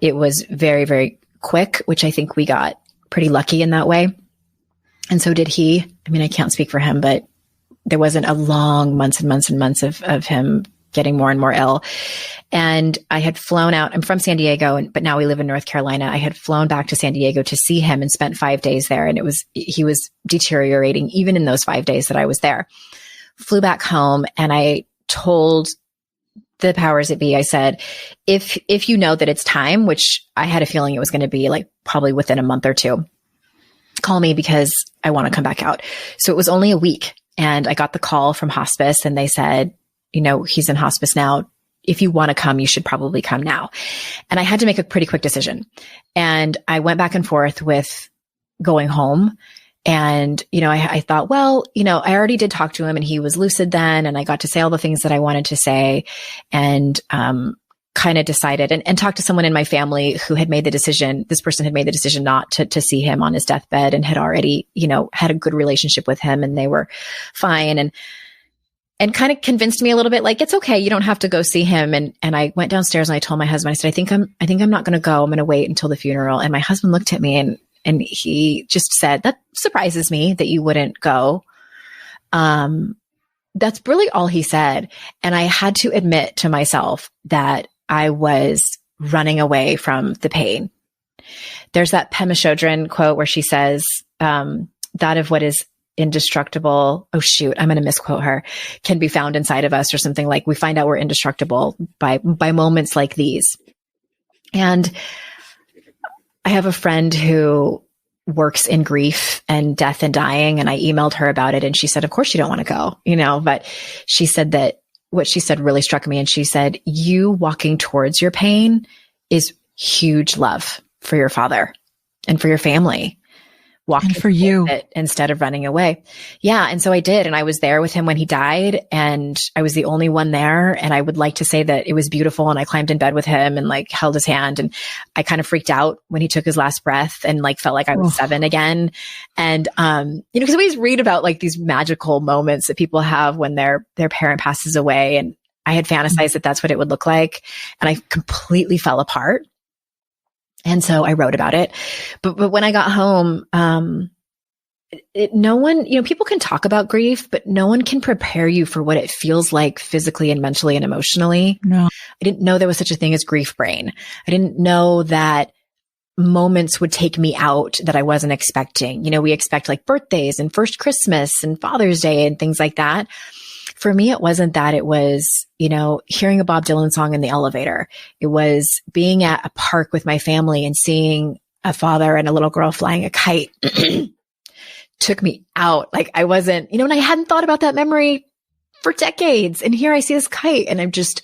Speaker 1: it was very, very quick, which I think we got pretty lucky in that way. And so did he. I mean, I can't speak for him, but there wasn't a long months and months and months of him getting more and more ill. And I had flown out. I'm from San Diego, but now we live in North Carolina. I had flown back to San Diego to see him and spent 5 days there. And he was deteriorating even in those 5 days that I was there. Flew back home, and I told the powers that be, I said, if you know that it's time, which I had a feeling it was going to be like probably within a month or two, call me because I want to come back out. So it was only a week, and I got the call from hospice, and they said, you know, he's in hospice now. If you want to come, you should probably come now. And I had to make a pretty quick decision. And I went back and forth with going home. And, you know, I thought, well, you know, I already did talk to him and he was lucid then. And I got to say all the things that I wanted to say, and kind of decided and talked to someone in my family who had made the decision. This person had made the decision not to see him on his deathbed, and had already, you know, had a good relationship with him, and they were fine. And kind of convinced me a little bit, like, it's okay. You don't have to go see him. And I went downstairs and I told my husband, I said, I think I'm not going to go. I'm going to wait until the funeral. And my husband looked at me and he just said, that surprises me that you wouldn't go. That's really all he said. And I had to admit to myself that I was running away from the pain. There's that Pema Chodron quote where she says, that of what is indestructible, oh shoot, I'm going to misquote her, can be found inside of us, or something like, we find out we're indestructible by moments like these. And I have a friend who works in grief and death and dying, and I emailed her about it, and she said, of course you don't want to go, you know, but she said that what she said really struck me. And she said, you walking towards your pain is huge love for your father and for your family. Walking
Speaker 3: and for you
Speaker 1: instead of running away. Yeah. And so I did. And I was there with him when he died, and I was the only one there. And I would like to say that it was beautiful. And I climbed in bed with him and like held his hand. And I kind of freaked out when he took his last breath, and like felt like I was 7 again. And, you know, because we always read about like these magical moments that people have when their parent passes away. And I had fantasized that that's what it would look like. And I completely fell apart. And so I wrote about it. But when I got home, no one, you know, people can talk about grief, but no one can prepare you for what it feels like physically and mentally and emotionally.
Speaker 3: No,
Speaker 1: I didn't know there was such a thing as grief brain. I didn't know that moments would take me out that I wasn't expecting. You know, we expect like birthdays and first Christmas and Father's Day and things like that. For me, it wasn't that. It was, you know, hearing a Bob Dylan song in the elevator. It was being at a park with my family and seeing a father and a little girl flying a kite. Took me out. Like I wasn't, you know, and I hadn't thought about that memory for decades. And here I see this kite and I'm just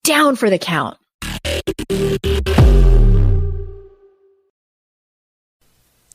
Speaker 1: down for the count.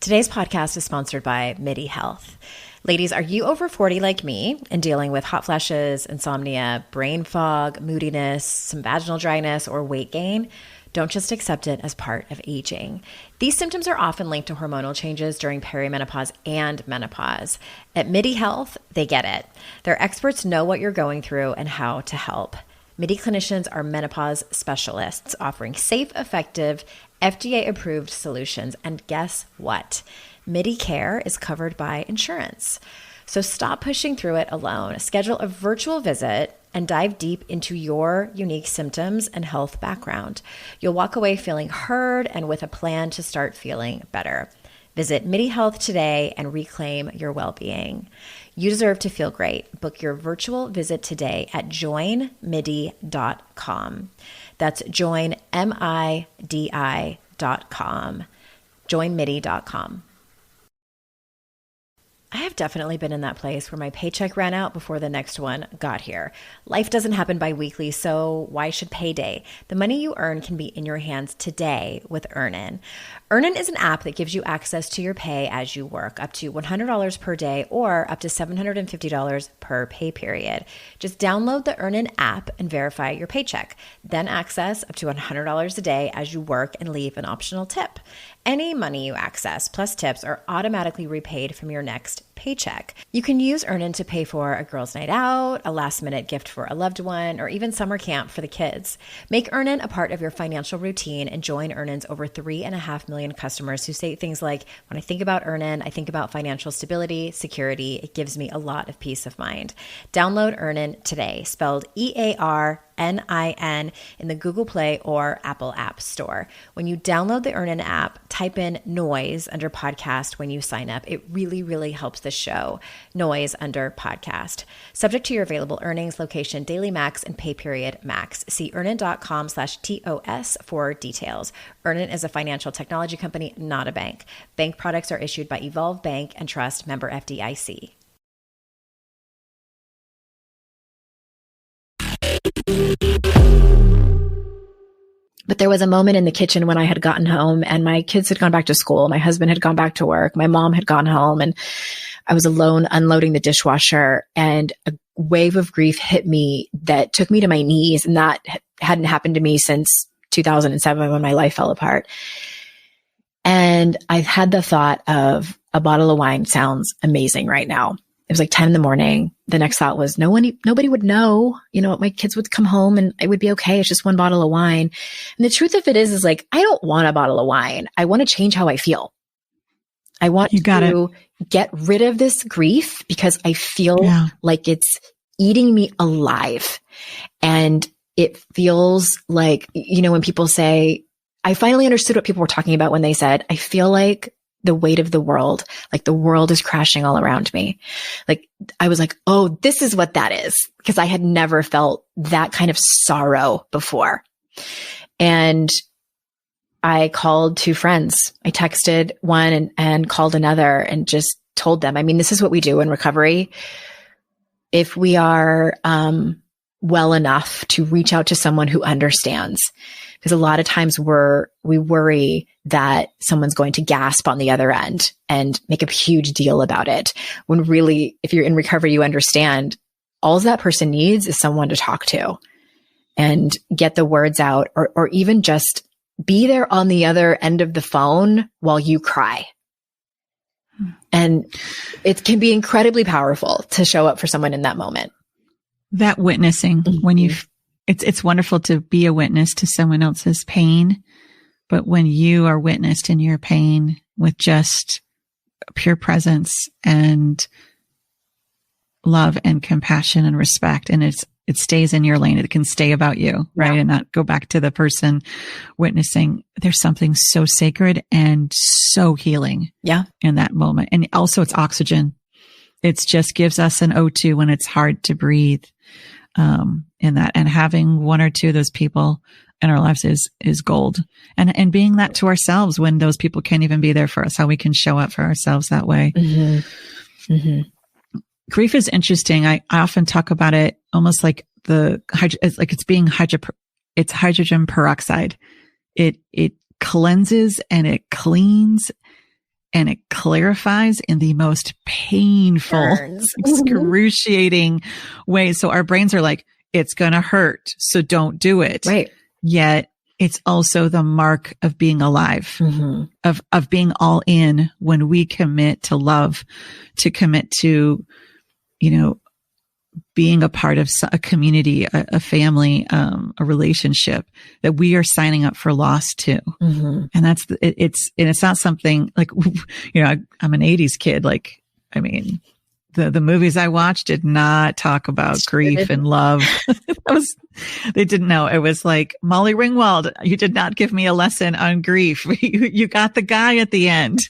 Speaker 1: Today's podcast is sponsored by MIDI Health. Ladies, are you over 40 like me and dealing with hot flashes, insomnia, brain fog, moodiness, some vaginal dryness, or weight gain? Don't just accept it as part of aging. These symptoms are often linked to hormonal changes during perimenopause and menopause. At MIDI Health, they get it. Their experts know what you're going through and how to help. MIDI clinicians are menopause specialists offering safe, effective, FDA-approved solutions. And guess what? MIDI Care is covered by insurance. So stop pushing through it alone. Schedule a virtual visit and dive deep into your unique symptoms and health background. You'll walk away feeling heard and with a plan to start feeling better. Visit MIDI Health today and reclaim your well-being. You deserve to feel great. Book your virtual visit today at joinmidi.com. That's joinmidi.com. joinmidi.com. I have definitely been in that place where my paycheck ran out before the next one got here. Life doesn't happen bi-weekly, so why should payday? The money you earn can be in your hands today with Earnin. Earnin is an app that gives you access to your pay as you work, up to $100 per day or up to $750 per pay period. Just download the Earnin app and verify your paycheck. Then access up to $100 a day as you work and leave an optional tip. Any money you access plus tips are automatically repaid from your next paycheck. You can use Earnin to pay for a girls' night out, a last-minute gift for a loved one, or even summer camp for the kids. Make Earnin a part of your financial routine and join Earnin's over 3.5 million customers who say things like, when I think about Earnin, I think about financial stability, security. It gives me a lot of peace of mind. Download Earnin today, spelled EARNIN in the Google Play or Apple App Store. When you download the Earnin app, type in noise under podcast when you sign up. It really, really helps the show. Noise under podcast. Subject to your available earnings, location, daily max, and pay period max. See earnin.com/TOS for details. Earnin is a financial technology company, not a bank. Bank products are issued by Evolve Bank and Trust, member FDIC. But there was a moment in the kitchen when I had gotten home and my kids had gone back to school. My husband had gone back to work. My mom had gone home and I was alone unloading the dishwasher, and a wave of grief hit me that took me to my knees. And that hadn't happened to me since 2007 when my life fell apart. And I had the thought of, a bottle of wine sounds amazing right now. It was like 10 in the morning. The next thought was nobody would know, my kids would come home and it would be okay. It's just one bottle of wine. And the truth of it is like, I don't want a bottle of wine. I want to change how I feel. I want to get rid of this grief because I feel like it's eating me alive. And it feels like, when people say, I finally understood what people were talking about when they said, I feel like the weight of the world, like the world is crashing all around me. Like I was like, oh, this is what that is, because I had never felt that kind of sorrow before. And I called two friends. I texted one and called another and just told them, this is what we do in recovery. If we are well enough to reach out to someone who understands, because a lot of times we worry that someone's going to gasp on the other end and make a huge deal about it. When really, if you're in recovery, you understand all that person needs is someone to talk to and get the words out, or even just be there on the other end of the phone while you cry. And it can be incredibly powerful to show up for someone in that moment.
Speaker 3: That witnessing, when it's wonderful to be a witness to someone else's pain, but when you are witnessed in your pain with just pure presence and love and compassion and respect, and it stays in your lane, it can stay about you, right? And not go back to the person witnessing. There's something so sacred and so healing in that moment. And also it's oxygen. It just gives us an O2 when it's hard to breathe. In that, and having one or two of those people in our lives is gold, and being that to ourselves when those people can't even be there for us, how we can show up for ourselves that way. Grief is interesting. I often talk about it almost like it's hydrogen peroxide. It cleanses and it cleans and it clarifies in the most painful, excruciating way. So our brains are like, it's going to hurt, so don't do it.
Speaker 1: Right.
Speaker 3: Yet it's also the mark of being alive, of being all in when we commit to love, to commit to, being a part of a community, a family, a relationship, that we are signing up for loss too. And it's not something like, I'm an 80s kid. Like, I mean, the movies I watched did not talk about grief and love. They didn't know. It was like, Molly Ringwald, you did not give me a lesson on grief. You got the guy at the end.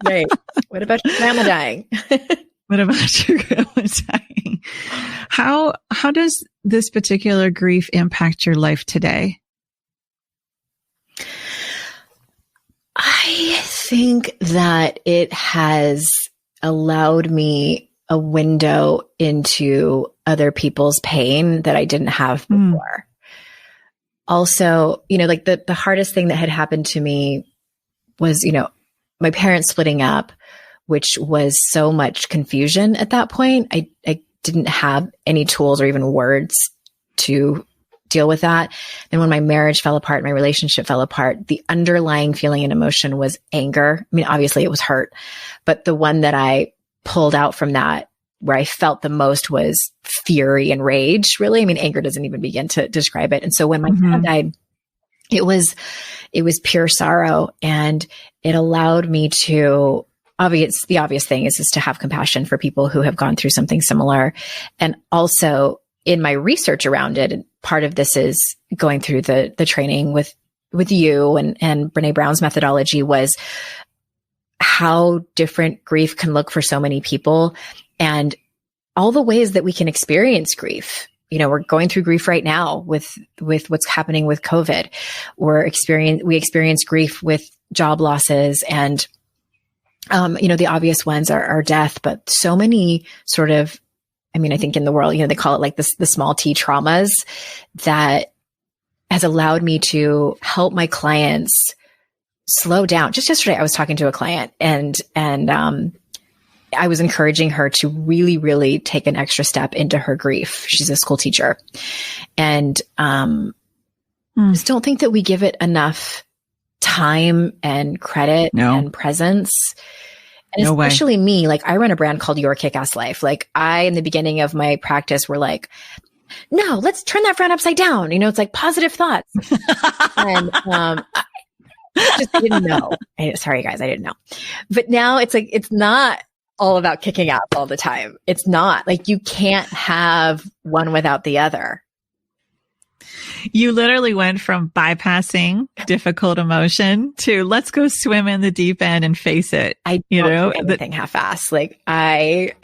Speaker 1: Right. What about your grandma dying?
Speaker 3: What about your grandma dying? How does this particular grief impact your life today?
Speaker 1: I think that it has allowed me a window into other people's pain that I didn't have before. Also, like the hardest thing that had happened to me was, my parents splitting up, which was so much confusion at that point. I didn't have any tools or even words to deal with that. Then when my marriage fell apart, my relationship fell apart, the underlying feeling and emotion was anger. I mean, obviously it was hurt, but the one that I pulled out from that, where I felt the most, was fury and rage, really. I mean, anger doesn't even begin to describe it. And so when my dad died, it was pure sorrow, and it allowed me to, the obvious thing is to have compassion for people who have gone through something similar. And also in my research around it, and part of this is going through the training with you and Brene Brown's methodology, was how different grief can look for so many people, and all the ways that we can experience grief. We're going through grief right now with what's happening with COVID. We experience grief with job losses, and the obvious ones are death, but so many sort of, I think in the world, they call it like the small T traumas, that has allowed me to help my clients slow down. Just yesterday, I was talking to a client, and I was encouraging her to really, really take an extra step into her grief. She's a school teacher, and just don't think that we give it enough time and credit and presence. And especially me, like, I run a brand called Your Kick-Ass Life. Like, I, in the beginning of my practice, were like, no, let's turn that frown upside down. It's like positive thoughts. And I just didn't know. Sorry, guys, I didn't know. But now it's like, it's not all about kicking ass all the time. It's not. Like, you can't have one without the other.
Speaker 3: You literally went from bypassing difficult emotion to let's go swim in the deep end and face it.
Speaker 1: I don't do anything half-assed. Like, I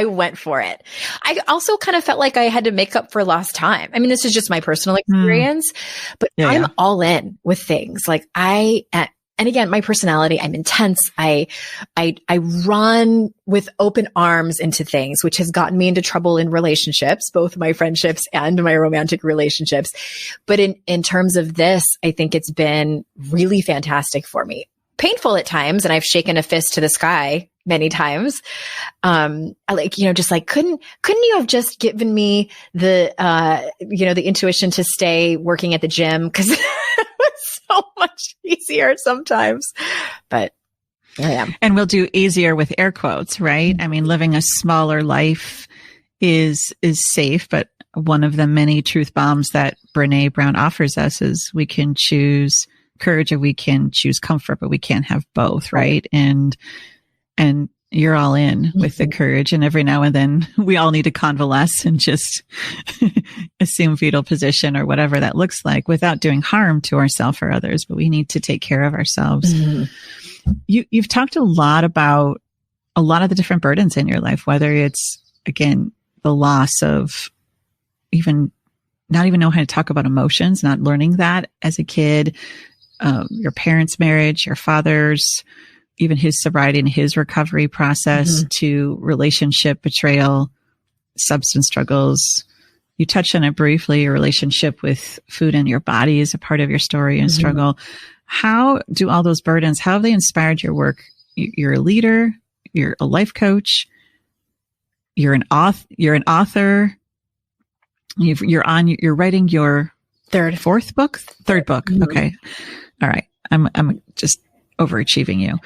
Speaker 1: went for it. I also kind of felt like I had to make up for lost time. I mean, this is just my personal experience, but I'm all in with things. Like, and again, my personality, I'm intense. I run with open arms into things, which has gotten me into trouble in relationships, both my friendships and my romantic relationships. But in terms of this, I think it's been really fantastic for me. Painful at times, and I've shaken a fist to the sky many times. Just like, couldn't you have just given me the intuition to stay working at the gym? 'Cause it was so much easier sometimes, but here I am.
Speaker 3: And we'll do easier with air quotes, right? I mean, living a smaller life is safe, but one of the many truth bombs that Brene Brown offers us is we can choose courage or we can choose comfort, but we can't have both, right? And you're all in with the courage. And every now and then we all need to convalesce and just assume fetal position or whatever that looks like without doing harm to ourselves or others, but we need to take care of ourselves. You've talked a lot about a lot of the different burdens in your life, whether it's, again, the loss of not even know how to talk about emotions, not learning that as a kid, your parents' marriage, your father's, even his sobriety and his recovery process, to relationship betrayal, substance struggles. You touched on it briefly, your relationship with food and your body is a part of your story and struggle. How do all those burdens, how have they inspired your work you're a leader, you're a life coach, you're an author. You're writing your third book. Mm-hmm. Okay. All right. I'm just overachieving you.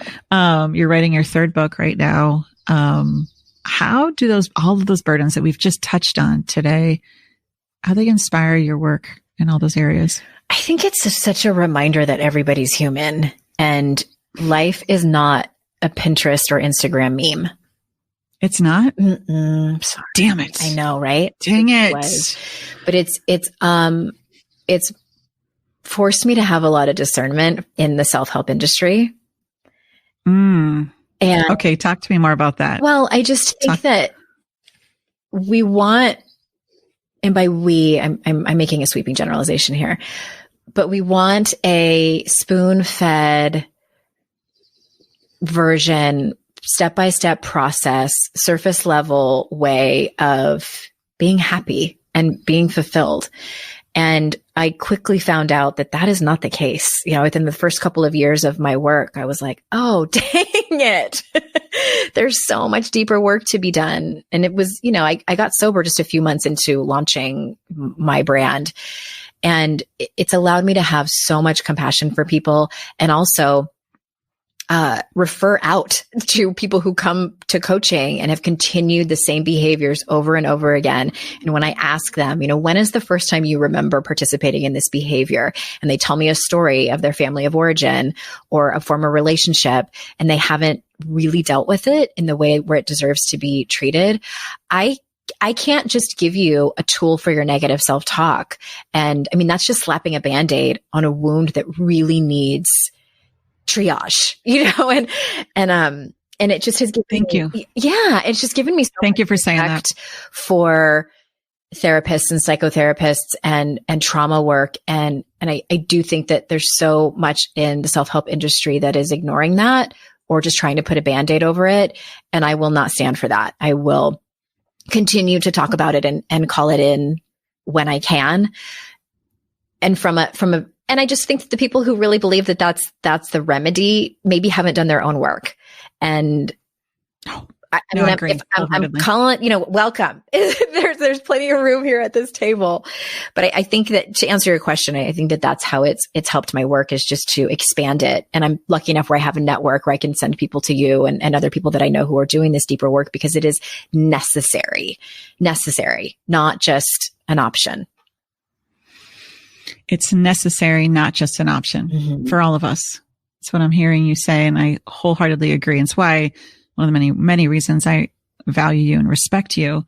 Speaker 3: You're writing your third book right now. How do all of those burdens that we've just touched on today, how they inspire your work in all those areas?
Speaker 1: I think it's such a reminder that everybody's human and life is not a Pinterest or Instagram meme.
Speaker 3: It's not?
Speaker 1: Sorry.
Speaker 3: Damn it.
Speaker 1: I know, right?
Speaker 3: Dang it.
Speaker 1: But it's forced me to have a lot of discernment in the self-help industry. And
Speaker 3: okay, talk to me more about that.
Speaker 1: Well, I just think that we want, and by we, I'm making a sweeping generalization here, but we want a spoon-fed version, step-by-step process, surface level way of being happy and being fulfilled. And I quickly found out that that is not the case. Within the first couple of years of my work, I was like, oh, dang it. There's so much deeper work to be done. And it was, I got sober just a few months into launching my brand. And it's allowed me to have so much compassion for people and also refer out to people who come to coaching and have continued the same behaviors over and over again. And when I ask them, when is the first time you remember participating in this behavior? And they tell me a story of their family of origin or a former relationship, and they haven't really dealt with it in the way where it deserves to be treated. I can't just give you a tool for your negative self-talk. And that's just slapping a Band-Aid on a wound that really needs triage, and it just has given
Speaker 3: Thank you.
Speaker 1: Yeah. It's just given me so
Speaker 3: Thank you for saying that.
Speaker 1: For therapists and psychotherapists and trauma work. And I do think that there's so much in the self-help industry that is ignoring that or just trying to put a Band-Aid over it. And I will not stand for that. I will continue to talk about it and call it in when I can. And and I just think that the people who really believe that that's the remedy maybe haven't done their own work. And I'm calling, welcome. There's plenty of room here at this table. But I think that to answer your question, I think that that's how it's helped my work is just to expand it. And I'm lucky enough where I have a network where I can send people to you and other people that I know who are doing this deeper work because it is necessary, not just an option.
Speaker 3: It's necessary, not just an option for all of us. That's what I'm hearing you say. And I wholeheartedly agree. It's why one of the many, many reasons I value you and respect you.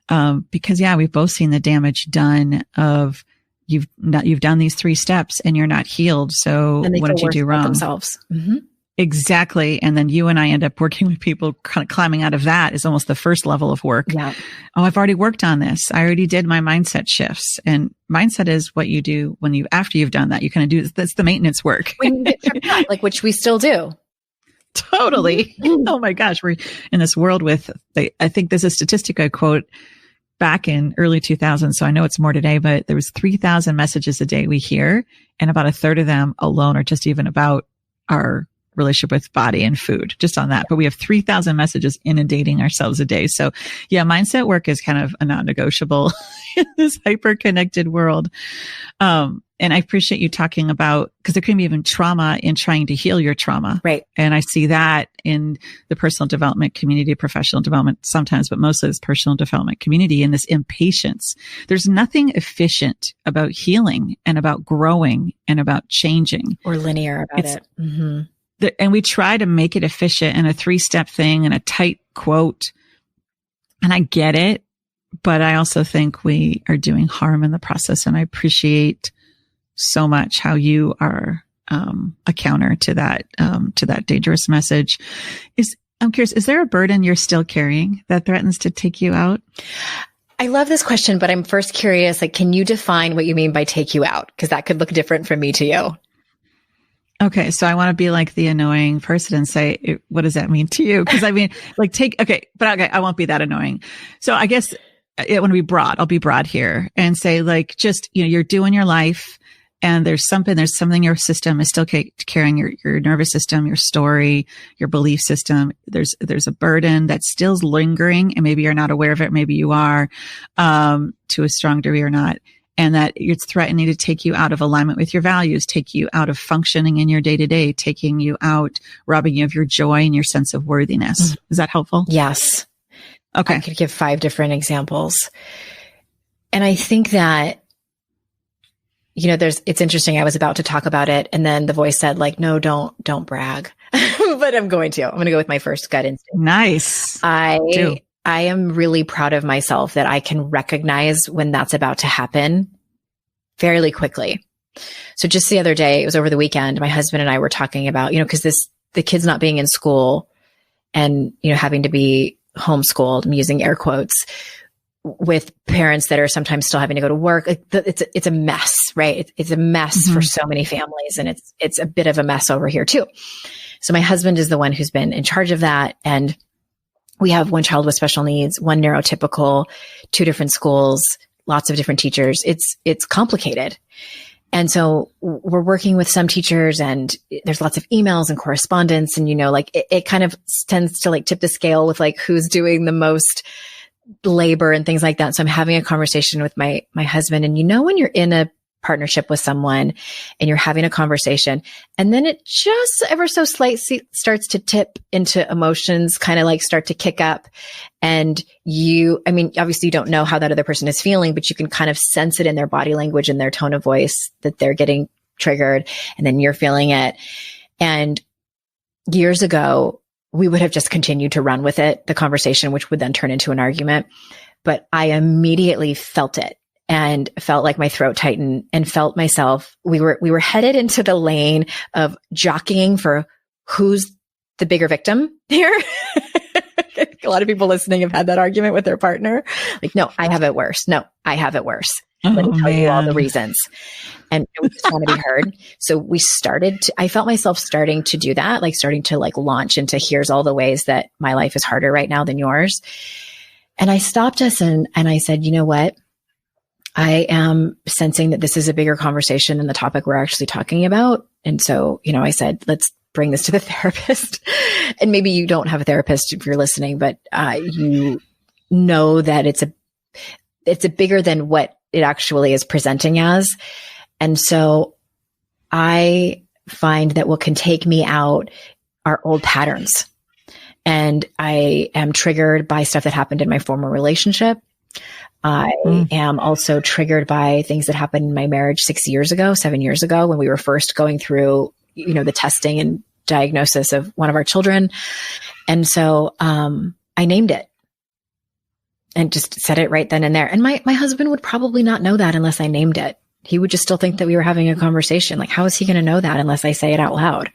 Speaker 3: Because we've both seen the damage done of you've done these 3 steps and you're not healed. So what did you do wrong?
Speaker 1: Themselves. Mm-hmm.
Speaker 3: Exactly. And then you and I end up working with people kind of climbing out of that is almost the first level of work.
Speaker 1: Yeah.
Speaker 3: Oh, I've already worked on this. I already did my mindset shifts. And mindset is what you do after you've done that, you kind of do, that's the maintenance work.
Speaker 1: When you get tripped up, like which we still do.
Speaker 3: Totally. Oh my gosh. We're in this world with, I think there's a statistic I quote back in early 2000s. So I know it's more today, but there was 3,000 messages a day we hear. And about a third of them alone are just even about our relationship with body and food, just on that. But we have 3,000 messages inundating ourselves a day. So mindset work is kind of a non-negotiable in this hyper-connected world. And I appreciate you talking about, because there can be even trauma in trying to heal your trauma.
Speaker 1: Right.
Speaker 3: And I see that in the personal development community, professional development sometimes, but mostly this personal development community and this impatience. There's nothing efficient about healing and about growing and about changing.
Speaker 1: Or linear about it. Mm-hmm.
Speaker 3: And we try to make it efficient and a 3-step thing and a tight quote. And I get it, but I also think we are doing harm in the process. And I appreciate so much how you are a counter to that dangerous message. I'm curious, is there a burden you're still carrying that threatens to take you out?
Speaker 1: I love this question, but I'm first curious, can you define what you mean by take you out? Because that could look different from me to you.
Speaker 3: Okay. So I want to be like the annoying person and say, what does that mean to you? Because I won't be that annoying. So I guess I want to be broad. I'll be broad here and say just, you're doing your life. And there's something your system is still carrying, your nervous system, your story, your belief system. There's a burden that's still lingering, and maybe you're not aware of it. Maybe you are, to a strong degree or not. And that it's threatening to take you out of alignment with your values, take you out of functioning in your day to day, taking you out, robbing you of your joy and your sense of worthiness. Mm-hmm. Is that helpful?
Speaker 1: Yes.
Speaker 3: Okay.
Speaker 1: I could give 5 different examples. And I think that, it's interesting. I was about to talk about it, and then the voice said, like, no, don't brag, but I'm going to go with my first gut instinct.
Speaker 3: Nice.
Speaker 1: I am really proud of myself that I can recognize when that's about to happen fairly quickly. So just the other day, it was over the weekend, my husband and I were talking about, cause the kids not being in school and, having to be homeschooled, I'm using air quotes, with parents that are sometimes still having to go to work. It's a mess, right? It's a mess for so many families, and it's a bit of a mess over here too. So my husband is the one who's been in charge of that. And we have one child with special needs, one neurotypical, 2 different schools, lots of different teachers. It's complicated. And so we're working with some teachers, and there's lots of emails and correspondence, and, it kind of tends to tip the scale with who's doing the most labor and things like that. So I'm having a conversation with my husband, and when you're in a partnership with someone and you're having a conversation, and then it just ever so slightly starts to tip into emotions, kind of start to kick up. And obviously you don't know how that other person is feeling, but you can kind of sense it in their body language and their tone of voice that they're getting triggered, and then you're feeling it. And years ago, we would have just continued to run with it, the conversation, which would then turn into an argument. But I immediately felt it and felt like my throat tighten, and felt myself, we were headed into the lane of jockeying for who's the bigger victim here. A lot of people listening have had that argument with their partner. No, I have it worse. No, I have it worse. Let me tell you all the reasons. And we just want to be heard. So I felt myself starting to do that, starting to launch into, here's all the ways that my life is harder right now than yours. And I stopped us and I said, you know what? I am sensing that this is a bigger conversation than the topic we're actually talking about. And so, I said, let's bring this to the therapist. And maybe you don't have a therapist if you're listening, but you know that it's a bigger than what it actually is presenting as. And so I find that what can take me out are old patterns. And I am triggered by stuff that happened in my former relationship. I am also triggered by things that happened in my marriage 7 years ago, when we were first going through, the testing and diagnosis of one of our children. And so I named it and just said it right then and there. And my husband would probably not know that unless I named it. He would just still think that we were having a conversation. How is he going to know that unless I say it out loud?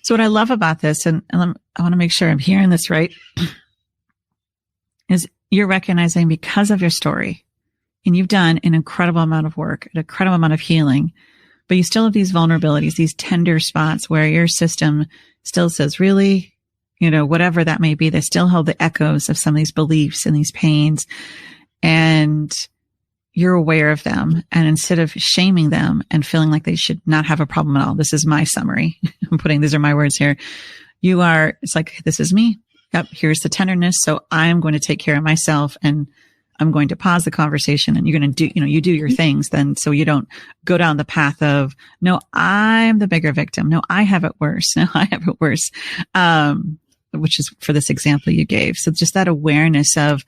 Speaker 3: So what I love about this, and I want to make sure I'm hearing this right, is you're recognizing, because of your story, and you've done an incredible amount of work, an incredible amount of healing, but you still have these vulnerabilities, these tender spots where your system still says, really, whatever that may be, they still hold the echoes of some of these beliefs and these pains, and you're aware of them. And instead of shaming them and feeling like they should not have a problem at all, this is my summary. These are my words here. It's like, this is me. Yep. Here's the tenderness. So I'm going to take care of myself, and I'm going to pause the conversation, and you're going to do, you do your things then, so you don't go down the path of, no, I'm the bigger victim. No, I have it worse. No, I have it worse. Which is for this example you gave. So just that awareness of,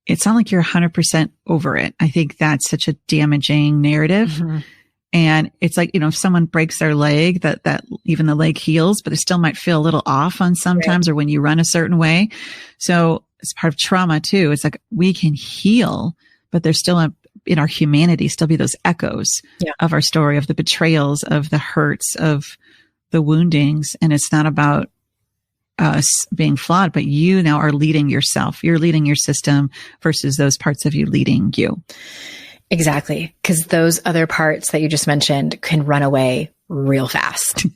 Speaker 3: it's not like you're 100% over it. I think that's such a damaging narrative. Mm-hmm. And it's like, if someone breaks their leg, that even the leg heals, but it still might feel a little off on sometimes, right, or when you run a certain way. So it's part of trauma too. It's like, we can heal, but there's still in our humanity, still be those echoes of our story, of the betrayals, of the hurts, of the woundings. And it's not about us being flawed, but you now are leading yourself. You're leading your system versus those parts of you leading you.
Speaker 1: Exactly. Because those other parts that you just mentioned can run away real fast.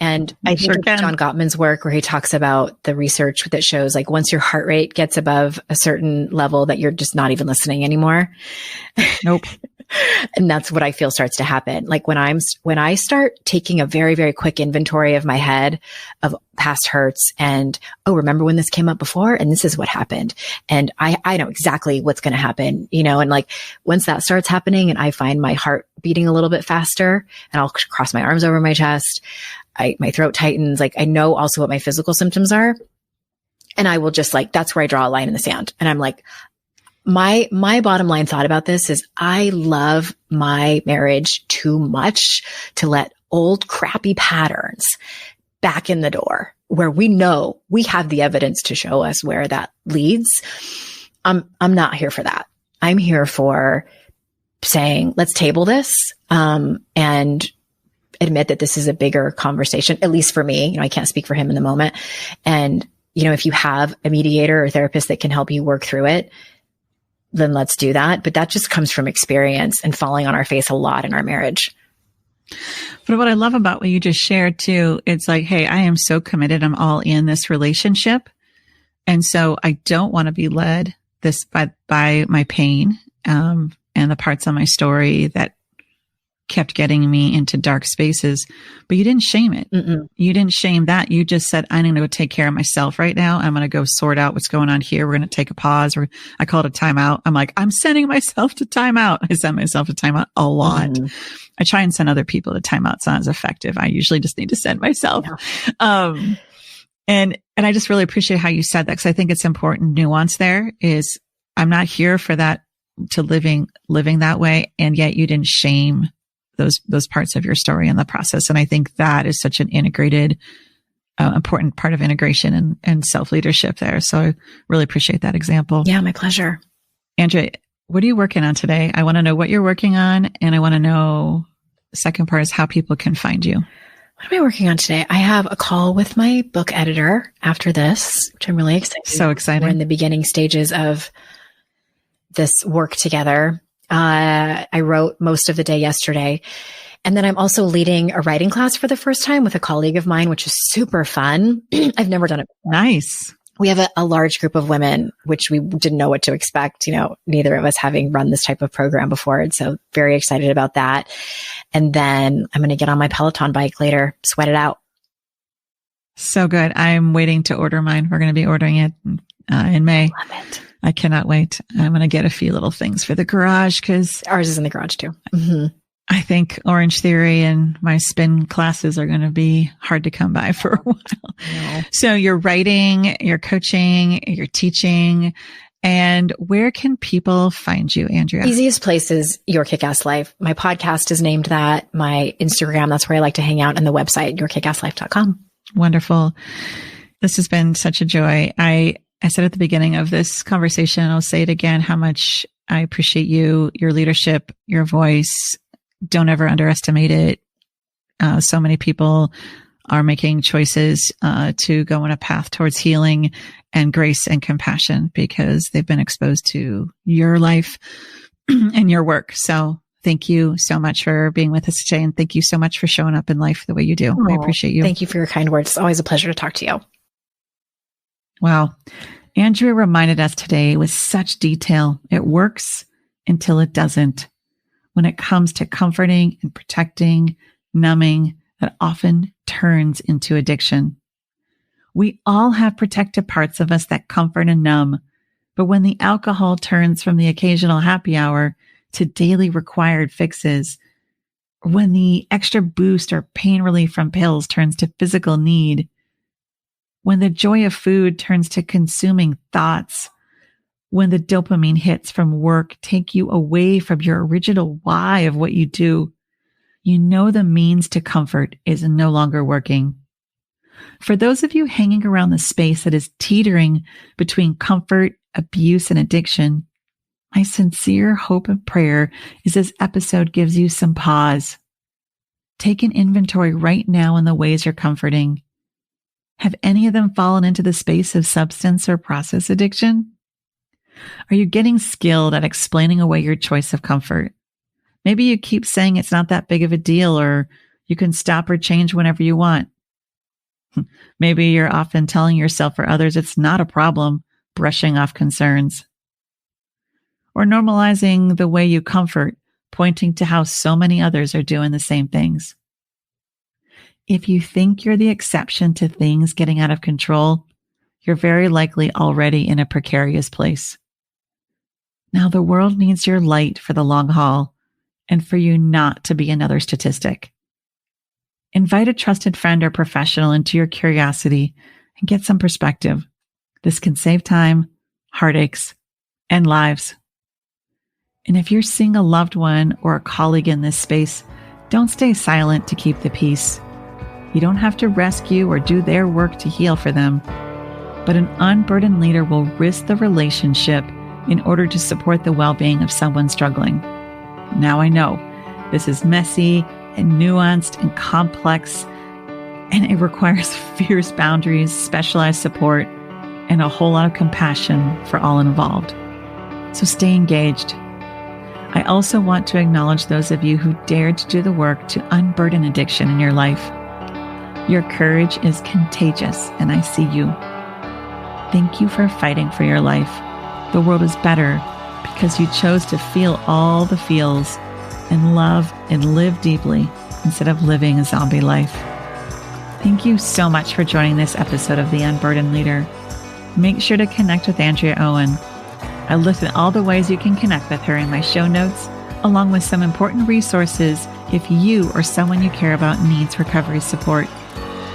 Speaker 1: And I think John Gottman's work, where he talks about the research that shows, once your heart rate gets above a certain level, that you're just not even listening anymore.
Speaker 3: Nope.
Speaker 1: And that's what I feel starts to happen. Like when I start taking a very, very quick inventory of my head of past hurts and, oh, remember when this came up before? And this is what happened. And I know exactly what's going to happen, and like once that starts happening and I find my heart beating a little bit faster and I'll cross my arms over my chest, my throat tightens. Like I know also what my physical symptoms are. And I will just like, that's where I draw a line in the sand. And I'm like, my bottom line thought about this is I love my marriage too much to let old crappy patterns back in the door where we know we have the evidence to show us where that leads. I'm not here for that. I'm here for saying, let's table this, and admit that this is a bigger conversation, at least for me. I can't speak for him in the moment. And, if you have a mediator or therapist that can help you work through it, then let's do that. But that just comes from experience and falling on our face a lot in our marriage.
Speaker 3: But what I love about what you just shared too, it's like, hey, I am so committed. I'm all in this relationship. And so I don't want to be led by my pain, and the parts of my story that kept getting me into dark spaces, but you didn't shame it. Mm-mm. You didn't shame that. You just said, I'm going to go take care of myself right now. I'm going to go sort out what's going on here. We're going to take a pause. I call it a timeout. I'm like, I'm sending myself to timeout. I send myself to timeout a lot. Mm-hmm. I try and send other people to timeout. It's not as effective. I usually just need to send myself. Yeah. And I just really appreciate how you said that, because I think it's important nuance there is I'm not here for that, to living that way. And yet you didn't shame those parts of your story in the process. And I think that is such an integrated, important part of integration and self-leadership there. So I really appreciate that example.
Speaker 1: Yeah, my pleasure.
Speaker 3: Andrea, what are you working on today? I want to know what you're working on. And I want to know, the second part is how people can find you.
Speaker 1: What am I working on today? I have a call with my book editor after this, which I'm really excited.
Speaker 3: So exciting.
Speaker 1: We're in the beginning stages of this work together. I wrote most of the day yesterday. And then I'm also leading a writing class for the first time with a colleague of mine, which is super fun. I've never done it before.
Speaker 3: Nice.
Speaker 1: We have a large group of women, which we didn't know what to expect, neither of us having run this type of program before. And so very excited about that. And then I'm going to get on my Peloton bike later, sweat it out.
Speaker 3: So good. I'm waiting to order mine. We're going to be ordering it in May.
Speaker 1: Love it.
Speaker 3: I cannot wait. I'm going to get a few little things for the garage because
Speaker 1: ours is in the garage too. Mm-hmm.
Speaker 3: I think Orange Theory and my spin classes are going to be hard to come by for a while. Yeah. So you're writing, you're coaching, you're teaching, and where can people find you, Andrea?
Speaker 1: Easiest place is Your Kick-Ass Life. My podcast is named that. My Instagram, that's where I like to hang out, and the website, yourkickasslife.com.
Speaker 3: Wonderful. This has been such a joy. I said at the beginning of this conversation, I'll say it again, how much I appreciate you, your leadership, your voice. Don't ever underestimate it. So many people are making choices to go on a path towards healing and grace and compassion because they've been exposed to your life and your work. So thank you so much for being with us today. And thank you so much for showing up in life the way you do. I appreciate you.
Speaker 1: Thank you for your kind words. It's always a pleasure to talk to you.
Speaker 3: Wow. Andrea reminded us today with such detail. It works until it doesn't. When it comes to comforting and protecting, numbing, that often turns into addiction. We all have protective parts of us that comfort and numb, but when the alcohol turns from the occasional happy hour to daily required fixes, when the extra boost or pain relief from pills turns to physical need, when the joy of food turns to consuming thoughts, when the dopamine hits from work take you away from your original why of what you do, you know the means to comfort is no longer working. For those of you hanging around the space that is teetering between comfort, abuse, and addiction, my sincere hope and prayer is this episode gives you some pause. Take an inventory right now in the ways you're comforting. Have any of them fallen into the space of substance or process addiction? Are you getting skilled at explaining away your choice of comfort? Maybe you keep saying it's not that big of a deal, or you can stop or change whenever you want. Maybe you're often telling yourself or others it's not a problem, brushing off concerns. Or normalizing the way you comfort pointing to how so many others are doing the same things. If you think you're the exception to things getting out of control, you're very likely already in a precarious place. Now, the world needs your light for the long haul and for you not to be another statistic. Invite a trusted friend or professional into your curiosity and get some perspective. This can save time, heartaches, and lives. And if you're seeing a loved one or a colleague in this space, don't stay silent to keep the peace. You don't have to rescue or do their work to heal for them, but an unburdened leader will risk the relationship in order to support the well-being of someone struggling. Now I know this is messy and nuanced and complex, and it requires fierce boundaries, specialized support, and a whole lot of compassion for all involved. So stay engaged. I also want to acknowledge those of you who dared to do the work to unburden addiction in your life. Your courage is contagious, and I see you. Thank you for fighting for your life. The world is better because you chose to feel all the feels and love and live deeply instead of living a zombie life. Thank you so much for joining this episode of The Unburdened Leader. Make sure to connect with Andrea Owen. I listed all the ways you can connect with her in my show notes, along with some important resources if you or someone you care about needs recovery support.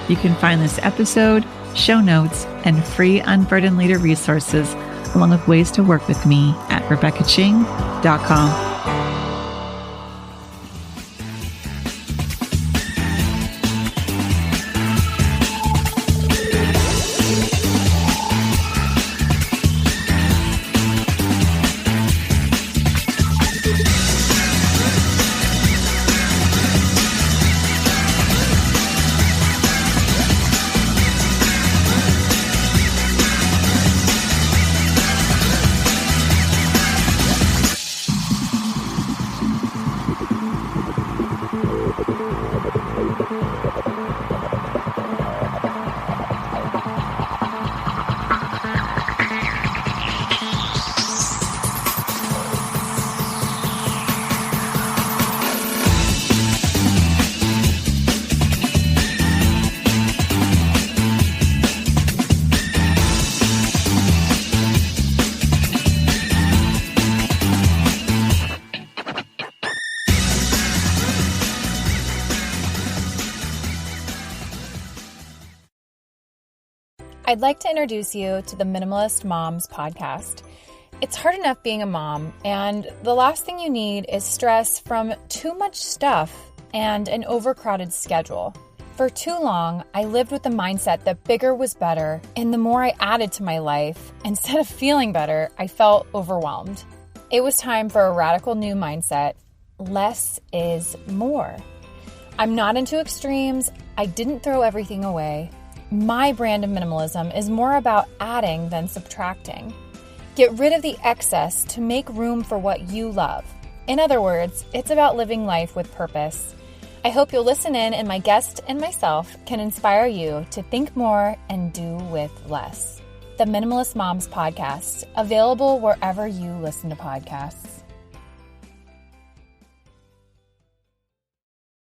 Speaker 3: You can find this episode, show notes, and free Unburdened Leader resources, along with ways to work with me at RebeccaChing.com.
Speaker 2: I'd like to introduce you to the Minimalist Moms podcast. It's hard enough being a mom, and the last thing you need is stress from too much stuff and an overcrowded schedule. For too long, I lived with the mindset that bigger was better, and the more I added to my life, instead of feeling better, I felt overwhelmed. It was time for a radical new mindset. Less is more. I'm not into extremes. I didn't throw everything away. My brand of minimalism is more about adding than subtracting. Get rid of the excess to make room for what you love. In other words, it's about living life with purpose. I hope you'll listen in, and my guest and myself can inspire you to think more and do with less. The Minimalist Moms podcast, available wherever you listen to podcasts.